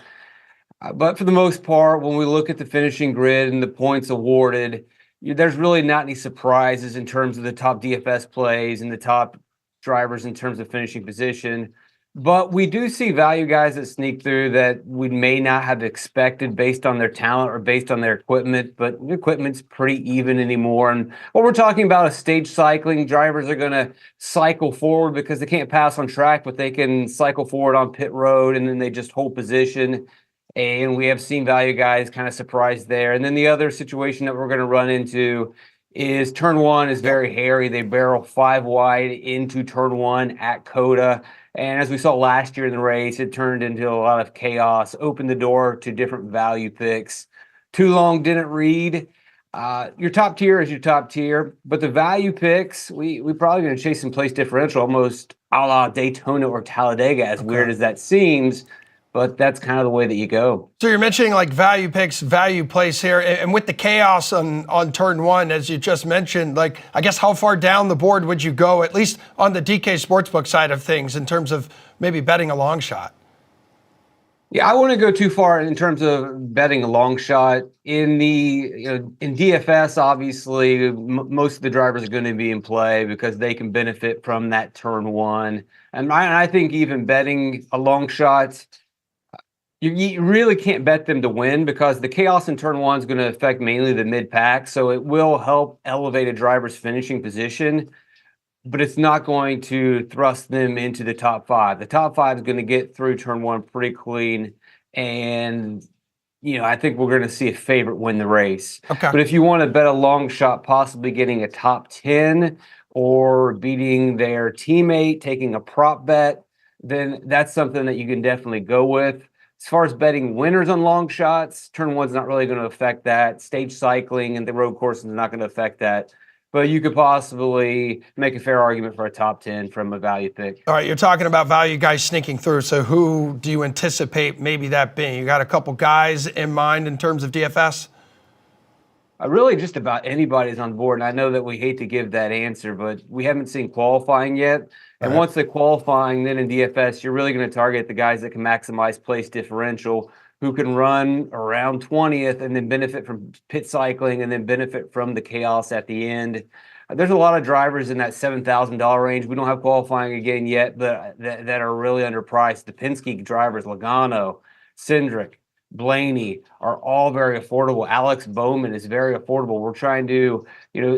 But for the most part, when we look at the finishing grid and the points awarded, there's really not any surprises in terms of the top DFS plays and the top drivers in terms of finishing position. But we do see value guys that sneak through that we may not have expected based on their talent or based on their equipment, but the equipment's pretty even anymore. And what we're talking about is stage cycling. Drivers are going to cycle forward because they can't pass on track, but they can cycle forward on pit road, and then they just hold position. And we have seen value guys kind of surprised there. And then the other situation that we're going to run into is turn one is very hairy. They barrel 5 wide into turn one at Coda. And as we saw last year in the race, it turned into a lot of chaos, opened the door to different value picks. Too long didn't read. Your top tier is your top tier, but the value picks, we probably going to chase some place differential, almost a la Daytona or Talladega, as weird as that seems. But that's kind of the way that you go. So you're mentioning like value picks, value plays here, and with the chaos on turn one, as you just mentioned, like I guess how far down the board would you go, at least on the DK Sportsbook side of things, in terms of maybe betting a long shot? Yeah, I wouldn't go too far in terms of betting a long shot. In DFS, obviously, most of the drivers are going to be in play because they can benefit from that turn one. And I think even betting a long shot, you really can't bet them to win because the chaos in turn one is going to affect mainly the mid-pack. So it will help elevate a driver's finishing position, but it's not going to thrust them into the top 5. The top 5 is going to get through turn one pretty clean. And, I think we're going to see a favorite win the race. Okay. But if you want to bet a long shot, possibly getting a top 10 or beating their teammate, taking a prop bet, then that's something that you can definitely go with. As far as betting winners on long shots, turn one's not really going to affect that. Stage cycling and the road courses are not going to affect that. But you could possibly make a fair argument for a top 10 from a value pick. All right, you're talking about value guys sneaking through. So who do you anticipate maybe that being? You got a couple guys in mind in terms of DFS? Really just about anybody's on board. And I know that we hate to give that answer, but we haven't seen qualifying yet. And once the qualifying, then in DFS, you're really going to target the guys that can maximize place differential, who can run around 20th and then benefit from pit cycling and then benefit from the chaos at the end. There's a lot of drivers in that $7,000 range. We don't have qualifying again yet, but that are really underpriced. The Penske drivers, Logano, Cindric, Blaney are all very affordable. Alex Bowman is very affordable. We're trying to,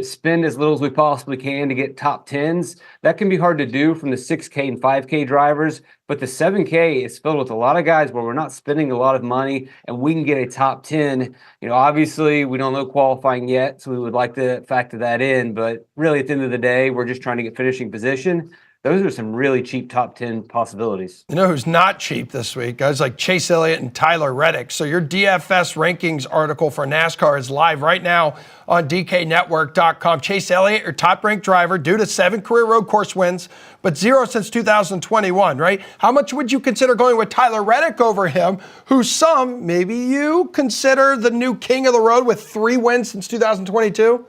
spend as little as we possibly can to get top 10s. That can be hard to do from the 6K and 5K drivers, but the 7K is filled with a lot of guys where we're not spending a lot of money and we can get a top 10. Obviously we don't know qualifying yet, so we would like to factor that in, but really at the end of the day, we're just trying to get finishing position. Those are some really cheap top 10 possibilities. You know who's not cheap this week? Guys like Chase Elliott and Tyler Reddick. So your DFS rankings article for NASCAR is live right now on DKNetwork.com. Chase Elliott, your top-ranked driver, due to 7 career road course wins, but 0 since 2021, right? How much would you consider going with Tyler Reddick over him, who some, maybe you, consider the new king of the road with 3 wins since 2022?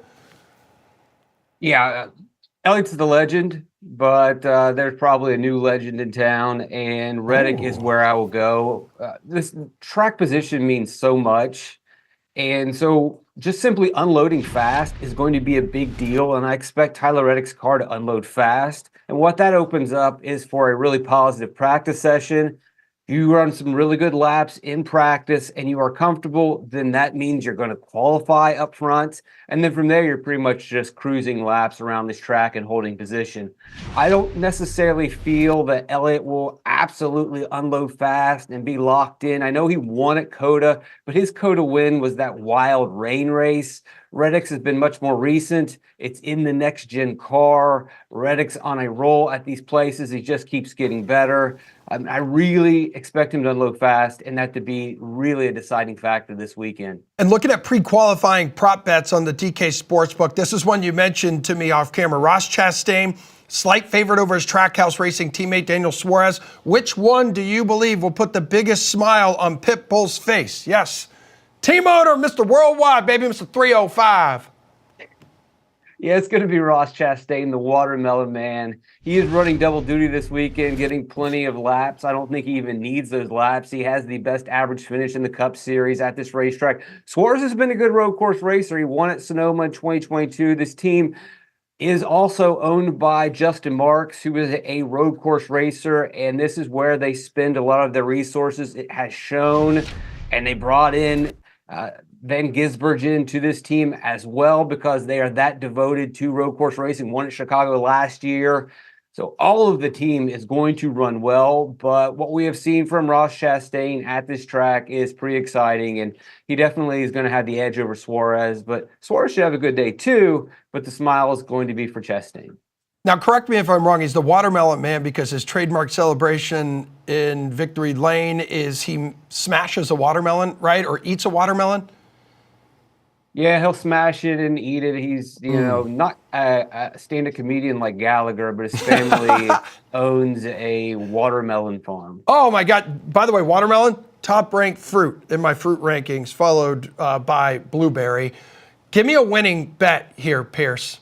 Yeah, Elliott's the legend. But there's probably a new legend in town, and Reddick is where I will go. This track position means so much, and so just simply unloading fast is going to be a big deal, and I expect Tyler Reddick's car to unload fast. And what that opens up is for a really positive practice session, If you run some really good laps in practice and you are comfortable, then that means you're going to qualify up front. And then from there, you're pretty much just cruising laps around this track and holding position. I don't necessarily feel that Elliott will absolutely unload fast and be locked in. I know he won at Coda, but his Coda win was that wild rain race. Reddick's has been much more recent. It's in the next-gen car. Reddick's on a roll at these places. He just keeps getting better. I really expect him to unload fast and that to be really a deciding factor this weekend. And looking at pre-qualifying prop bets on the DK Sportsbook, this is one you mentioned to me off camera. Ross Chastain, slight favorite over his Trackhouse Racing teammate Daniel Suarez. Which one do you believe will put the biggest smile on Pitbull's face? Yes. Team owner, Mr. Worldwide, baby, Mr. 305. Yeah, it's going to be Ross Chastain, the watermelon man. He is running double duty this weekend, getting plenty of laps. I don't think he even needs those laps. He has the best average finish in the Cup Series at this racetrack. Suarez has been a good road course racer. He won at Sonoma in 2022. This team is also owned by Justin Marks, who is a road course racer, and this is where they spend a lot of their resources. It has shown, and they brought in Van Gisbergen to this team as well because they are that devoted to road course racing. Won at Chicago last year. So all of the team is going to run well, but what we have seen from Ross Chastain at this track is pretty exciting, and he definitely is going to have the edge over Suarez, but Suarez should have a good day too, but the smile is going to be for Chastain. Now, correct me if I'm wrong, he's the watermelon man because his trademark celebration in Victory Lane is he smashes a watermelon, right, or eats a watermelon? Yeah, he'll smash it and eat it. He's, not a stand-up comedian like Gallagher, but his family owns a watermelon farm. Oh, my God. By the way, watermelon, top-ranked fruit in my fruit rankings, followed by blueberry. Give me a winning bet here, Pierce.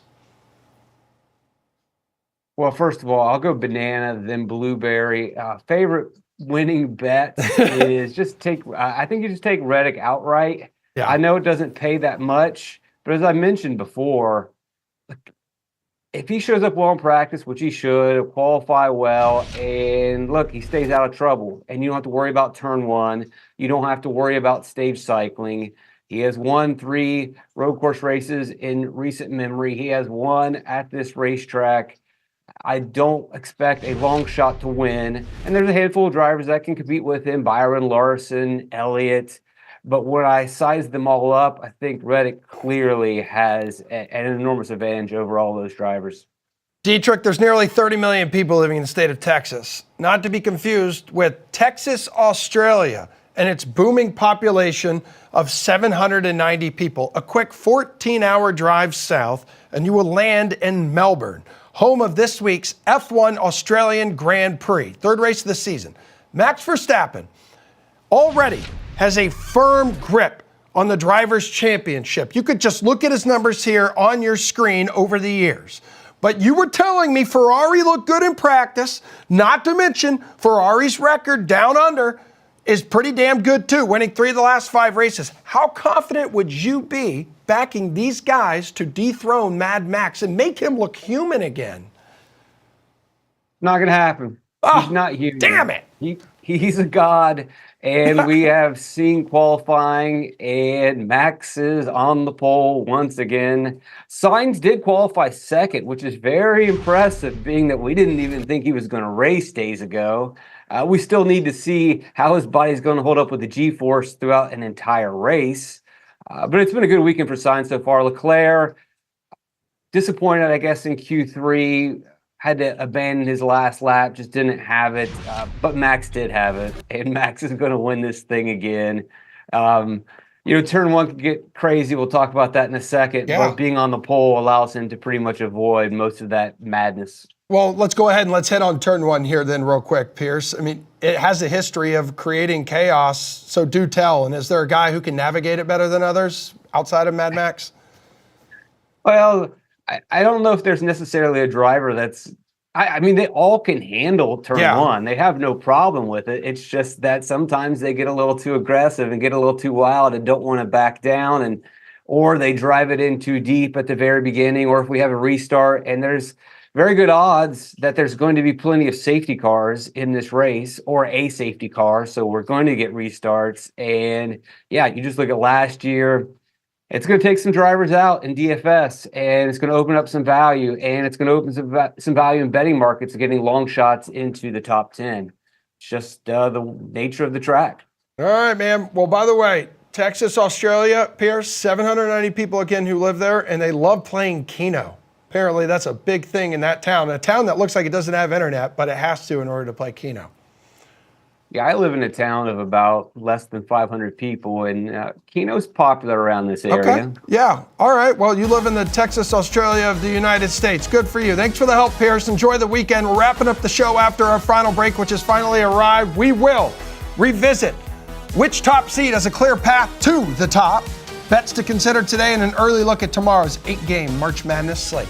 Well, first of all, I'll go banana, then blueberry. Favorite winning bet is I think you just take Reddick outright. Yeah. I know it doesn't pay that much, but as I mentioned before, if he shows up well in practice, which he should, qualify well, and look, he stays out of trouble, and you don't have to worry about turn one. You don't have to worry about stage cycling. He has won 3 road course races in recent memory. He has won at this racetrack. I don't expect a long shot to win, and there's a handful of drivers that can compete with him, Byron Larson, Elliott. But when I size them all up, I think Reddick clearly has an enormous advantage over all those drivers. Dietrich, there's nearly 30 million people living in the state of Texas, not to be confused with Texas, Australia, and its booming population of 790 people. A quick 14-hour drive south, and you will land in Melbourne, home of this week's F1 Australian Grand Prix, third race of the season. Max Verstappen already has a firm grip on the Drivers' Championship. You could just look at his numbers here on your screen over the years. But you were telling me Ferrari looked good in practice, not to mention Ferrari's record down under is pretty damn good too, winning 3 of the last 5 races. How confident would you be backing these guys to dethrone Mad Max and make him look human again? Not going to happen. Oh, he's not human. Damn it. He's a god, and we have seen qualifying, and Max is on the pole once again. Sainz did qualify second, which is very impressive, being that we didn't even think he was going to race days ago. We still need to see how his body's going to hold up with the G-force throughout an entire race. But it's been a good weekend for Sainz so far. Leclerc, disappointed, I guess, in Q3. Had to abandon his last lap, just didn't have it. But Max did have it, and Max is going to win this thing again. Turn one could get crazy. We'll talk about that in a second. Yeah. But being on the pole allows him to pretty much avoid most of that madness. Well, let's go ahead and let's hit on turn one here then real quick, Pierce. I mean, it has a history of creating chaos, so do tell. And is there a guy who can navigate it better than others outside of Mad Max? Well, I don't know if there's necessarily a driver that's I mean, they all can handle turn one. They have no problem with it. It's just that sometimes they get a little too aggressive and get a little too wild and don't want to back down, or they drive it in too deep at the very beginning, or if we have a restart and there's very good odds that there's going to be plenty of safety cars in this race, or a safety car. So we're going to get restarts. And yeah, you just look at last year, it's going to take some drivers out in DFS, and it's going to open up some value, and it's going to open some value in betting markets, getting long shots into the top 10. It's just the nature of the track. All right, man. Well, by the way, Texas, Australia, Pierce, 790 people again who live there, and they love playing Keno. Apparently, that's a big thing in that town. A town that looks like it doesn't have internet, but it has to in order to play Keno. Yeah, I live in a town of about less than 500 people, and Keno's popular around this area. Okay. Yeah. All right. Well, you live in the Texas, Australia of the United States. Good for you. Thanks for the help, Pierce. Enjoy the weekend. We're wrapping up the show after our final break, which has finally arrived. We will revisit which top seed has a clear path to the top. Bets to consider today, and an early look at tomorrow's 8-game March Madness slate.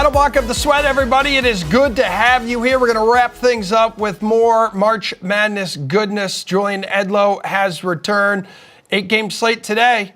Final block of the sweat, everybody. It is good to have you here. We're going to wrap things up with more March Madness goodness. Julian Edlow has returned. 8-game slate today.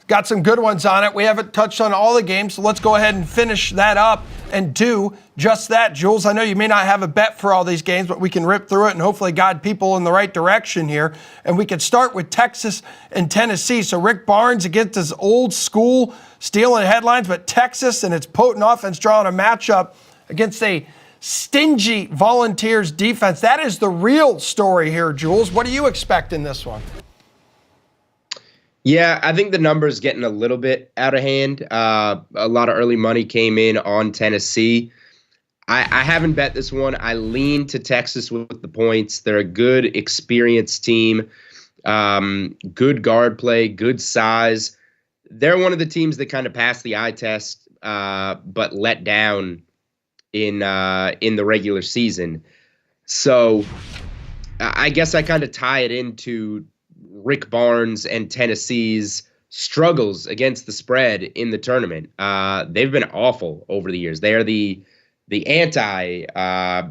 Got some good ones on it. We haven't touched on all the games, so let's go ahead and finish that up and do just that. Jules, I know you may not have a bet for all these games, but we can rip through it and hopefully guide people in the right direction here. And we can start with Texas and Tennessee. So Rick Barnes against his old school, stealing headlines, but Texas and its potent offense drawing a matchup against a stingy Volunteers defense. That is the real story here, Jules. What do you expect in this one? Yeah, I think the number's getting a little bit out of hand. A lot of early money came in on Tennessee. I haven't bet this one. I lean to Texas with the points. They're a good, experienced team. Good guard play, good size. They're one of the teams that kind of passed the eye test, but let down in the regular season. So I guess I kind of tie it into Rick Barnes and Tennessee's struggles against the spread in the tournament. They've been awful over the years. They are the anti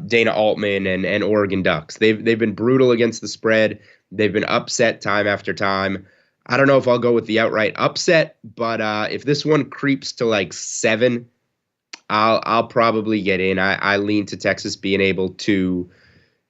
Dana Altman and Oregon Ducks. They've been brutal against the spread. They've been upset time after time. I don't know if I'll go with the outright upset, but if this one creeps to like 7, I'll probably get in. I lean to Texas being able to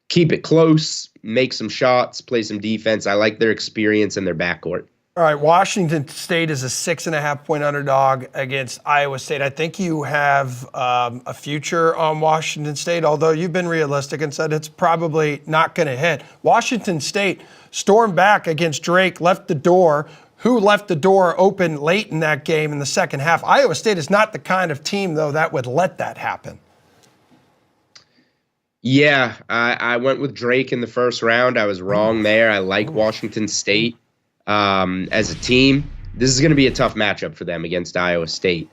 keep it close, make some shots, play some defense. I like their experience and their backcourt. All right, Washington State is a 6.5-point underdog against Iowa State. I think you have a future on Washington State, although you've been realistic and said it's probably not going to hit. Washington State stormed back against Drake, left the door open late in that game in the second half. Iowa State is not the kind of team, though, that would let that happen. Yeah, I went with Drake in the first round. I was wrong there. I like Washington State as a team. This is going to be a tough matchup for them against Iowa State.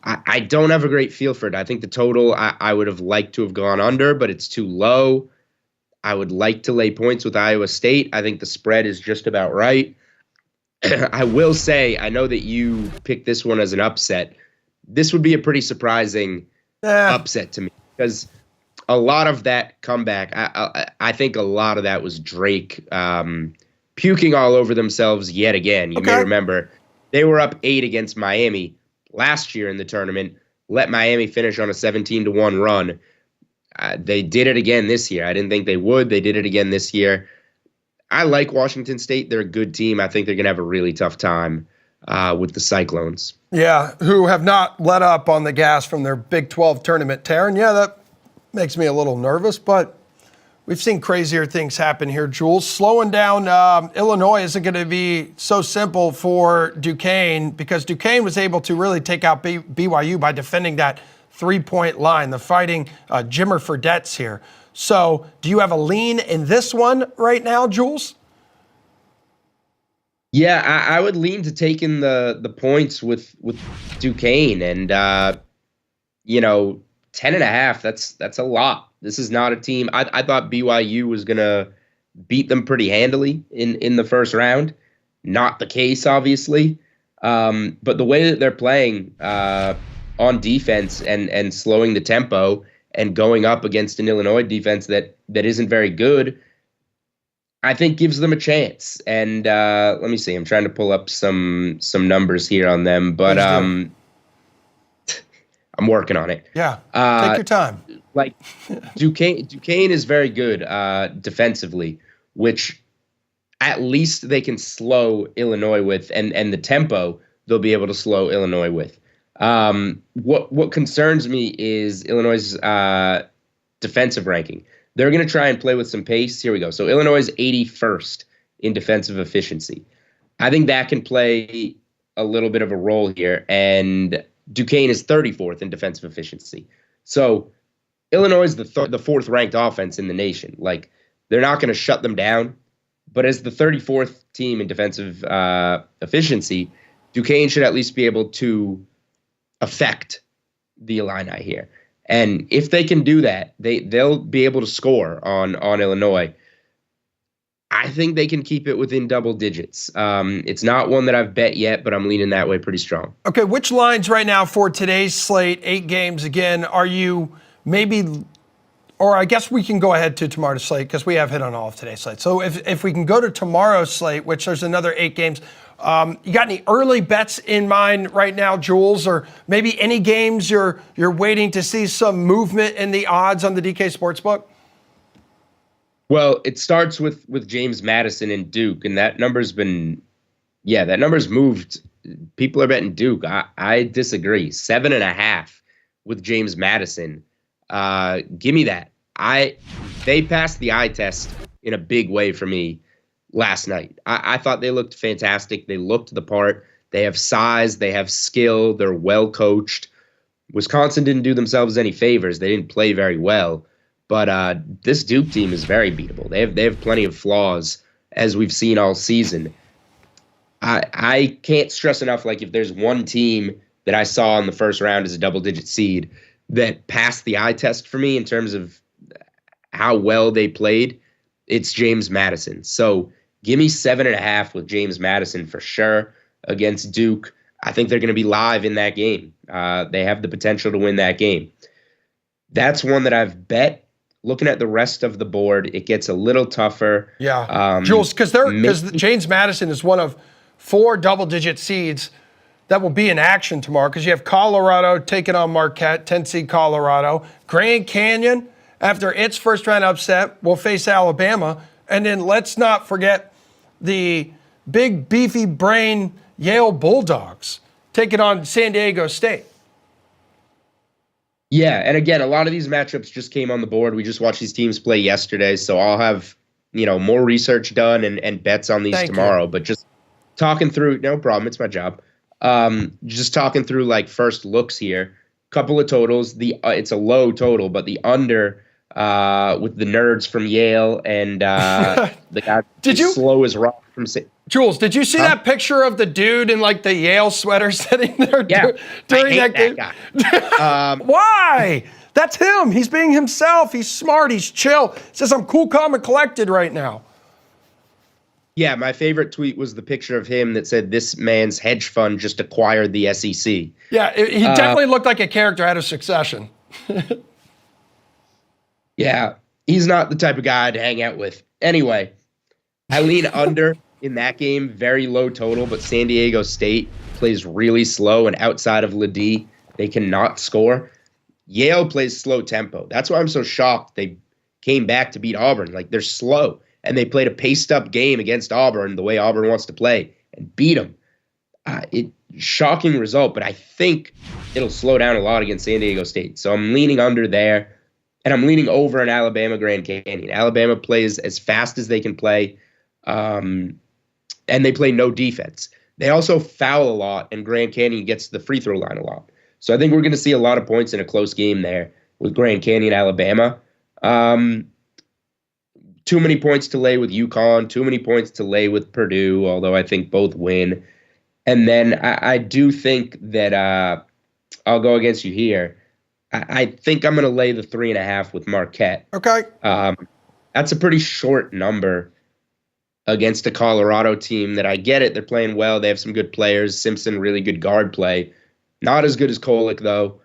I don't have a great feel for it. I think the total I would have liked to have gone under, but it's too low. I would like to lay points with Iowa State. I think the spread is just about right. I will say, I know that you picked this one as an upset. This would be a pretty surprising upset to me because a lot of that comeback, I think a lot of that was Drake puking all over themselves yet again. You may remember they were up 8 against Miami last year in the tournament, let Miami finish on a 17-1 run. They did it again this year. I didn't think they would. They did it again this year. I like Washington State. They're a good team. I think they're going to have a really tough time with the Cyclones. Yeah, who have not let up on the gas from their Big 12 tournament tear. And yeah, that makes me a little nervous, but we've seen crazier things happen here, Jules. Slowing down Illinois isn't going to be so simple for Duquesne because Duquesne was able to really take out BYU by defending that 3-point line. The fighting Jimmer Fredette's here. So do you have a lean in this one right now, Jules? Yeah, I would lean to taking the points with Duquesne and 10.5. That's a lot. This is not a team. I thought BYU was gonna beat them pretty handily in the first round. Not the case, obviously. But the way that they're playing on defense and slowing the tempo and going up against an Illinois defense that isn't very good, I think gives them a chance. And let me see. I'm trying to pull up some numbers here on them, but I'm working on it. Yeah, take your time. Like Duquesne is very good defensively, which at least they can slow Illinois with, and the tempo they'll be able to slow Illinois with. What concerns me is Illinois' defensive ranking. They're going to try and play with some pace. Here we go. So Illinois is 81st in defensive efficiency. I think that can play a little bit of a role here. And Duquesne is 34th in defensive efficiency. So Illinois is the fourth ranked offense in the nation. Like, they're not going to shut them down. But as the 34th team in defensive efficiency, Duquesne should at least be able to affect the Illini here. And if they can do that, they'll be able to score on Illinois. I think they can keep it within double digits. It's not one that I've bet yet, but I'm leaning that way pretty strong. Okay, which lines right now for today's slate, 8 games again, are you maybe, or I guess we can go ahead to tomorrow's slate because we have hit on all of today's slate. So if we can go to tomorrow's slate, which there's another 8 games, you got any early bets in mind right now, Jules, or maybe any games you're waiting to see some movement in the odds on the DK Sportsbook? Well, it starts with James Madison and Duke, and that number's moved. People are betting Duke. I disagree. 7.5 with James Madison. Give me that. They passed the eye test in a big way for me last night. I thought they looked fantastic. They looked the part. They have size. They have skill. They're well coached. Wisconsin didn't do themselves any favors. They didn't play very well. But this Duke team is very beatable. They have plenty of flaws, as we've seen all season. I can't stress enough, like, if there's one team that I saw in the first round as a double-digit seed that passed the eye test for me in terms of how well they played, it's James Madison. So give me 7.5 with James Madison for sure against Duke. I think they're going to be live in that game. They have the potential to win that game. That's one that I've bet. Looking at the rest of the board, it gets a little tougher. Yeah, Jules, because James Madison is one of 4 double-digit seeds that will be in action tomorrow, because you have Colorado taking on Marquette, 10-seed Colorado. Grand Canyon, after its first-round upset, will face Alabama. And then let's not forget the big, beefy brain Yale Bulldogs taking on San Diego State. Yeah, and again, a lot of these matchups just came on the board. We just watched these teams play yesterday, so I'll have more research done and bets on these tomorrow. But just talking through, no problem, it's my job. Just talking through like first looks here. Couple of totals. It's a low total, but the under with the nerds from Yale and the guy slow as rock from. Jules, did you see that picture of the dude in like the Yale sweater sitting there during that game? Guy. Why? That's him. He's being himself. He's smart. He's chill. Says, I'm cool, calm, and collected right now. Yeah, my favorite tweet was the picture of him that said, this man's hedge fund just acquired the SEC. Yeah, he definitely looked like a character out of Succession. Yeah, he's not the type of guy to hang out with. Anyway, I lean under in that game, very low total, but San Diego State plays really slow, and outside of Ledee, they cannot score. Yale plays slow tempo. That's why I'm so shocked they came back to beat Auburn. Like, they're slow, and they played a paced-up game against Auburn the way Auburn wants to play and beat them. Shocking result, but I think it'll slow down a lot against San Diego State. So I'm leaning under there, and I'm leaning over in Alabama Grand Canyon. Alabama plays as fast as they can play. And they play no defense. They also foul a lot, and Grand Canyon gets to the free throw line a lot. So I think we're going to see a lot of points in a close game there with Grand Canyon, Alabama. Too many points to lay with UConn, too many points to lay with Purdue, although I think both win. And then I do think that I'll go against you here. I think I'm going to lay the 3.5 with Marquette. Okay. That's a pretty short number against a Colorado team that I get it. They're playing well. They have some good players. Simpson, really good guard play. Not as good as Kolek, though.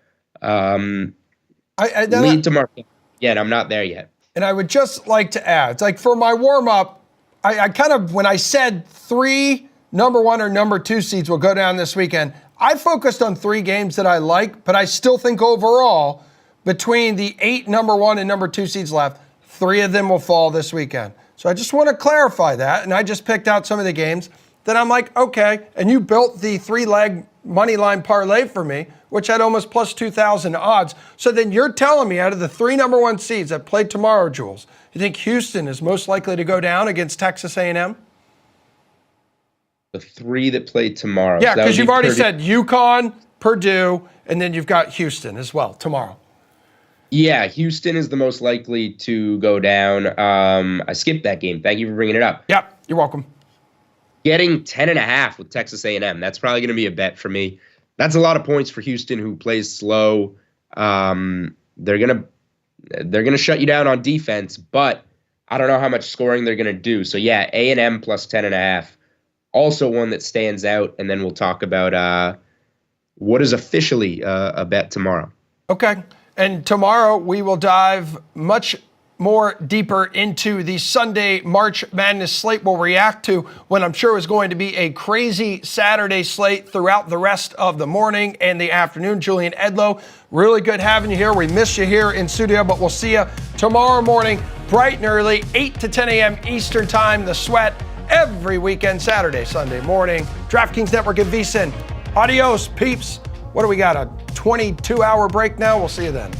Lead to Marquette. Yeah, I'm not there yet. And I would just like to add, it's like for my warm-up, I kind of, when I said 3 number 1 or number 2 seeds will go down this weekend, I focused on 3 games that I like, but I still think overall, between the 8 number 1 and number 2 seeds left, 3 of them will fall this weekend. So I just want to clarify that, and I just picked out some of the games that I'm like, okay, and you built the 3-leg money line parlay for me, which had almost plus 2,000 odds. So then you're telling me out of the 3 number 1 seeds that play tomorrow, Jules, you think Houston is most likely to go down against Texas A&M? The 3 that play tomorrow. Yeah, because you've already said UConn, Purdue, and then you've got Houston as well tomorrow. Yeah, Houston is the most likely to go down. I skipped that game. Thank you for bringing it up. Yep, you're welcome. Getting 10.5 with Texas A&M. That's probably going to be a bet for me. That's a lot of points for Houston, who plays slow. They're gonna shut you down on defense, but I don't know how much scoring they're going to do. So yeah, A&M plus 10.5. Also one that stands out. And then we'll talk about what is officially a bet tomorrow. Okay. And tomorrow we will dive much more deeper into the Sunday March Madness slate. We'll react to what I'm sure is going to be a crazy Saturday slate throughout the rest of the morning and the afternoon. Julian Edlow, really good having you here. We miss you here in studio, but we'll see you tomorrow morning, bright and early, 8 to 10 a.m. Eastern Time. The Sweat every weekend, Saturday, Sunday morning. DraftKings Network and VSiN. Adios, peeps. What do we got? A 22-hour break now? We'll see you then.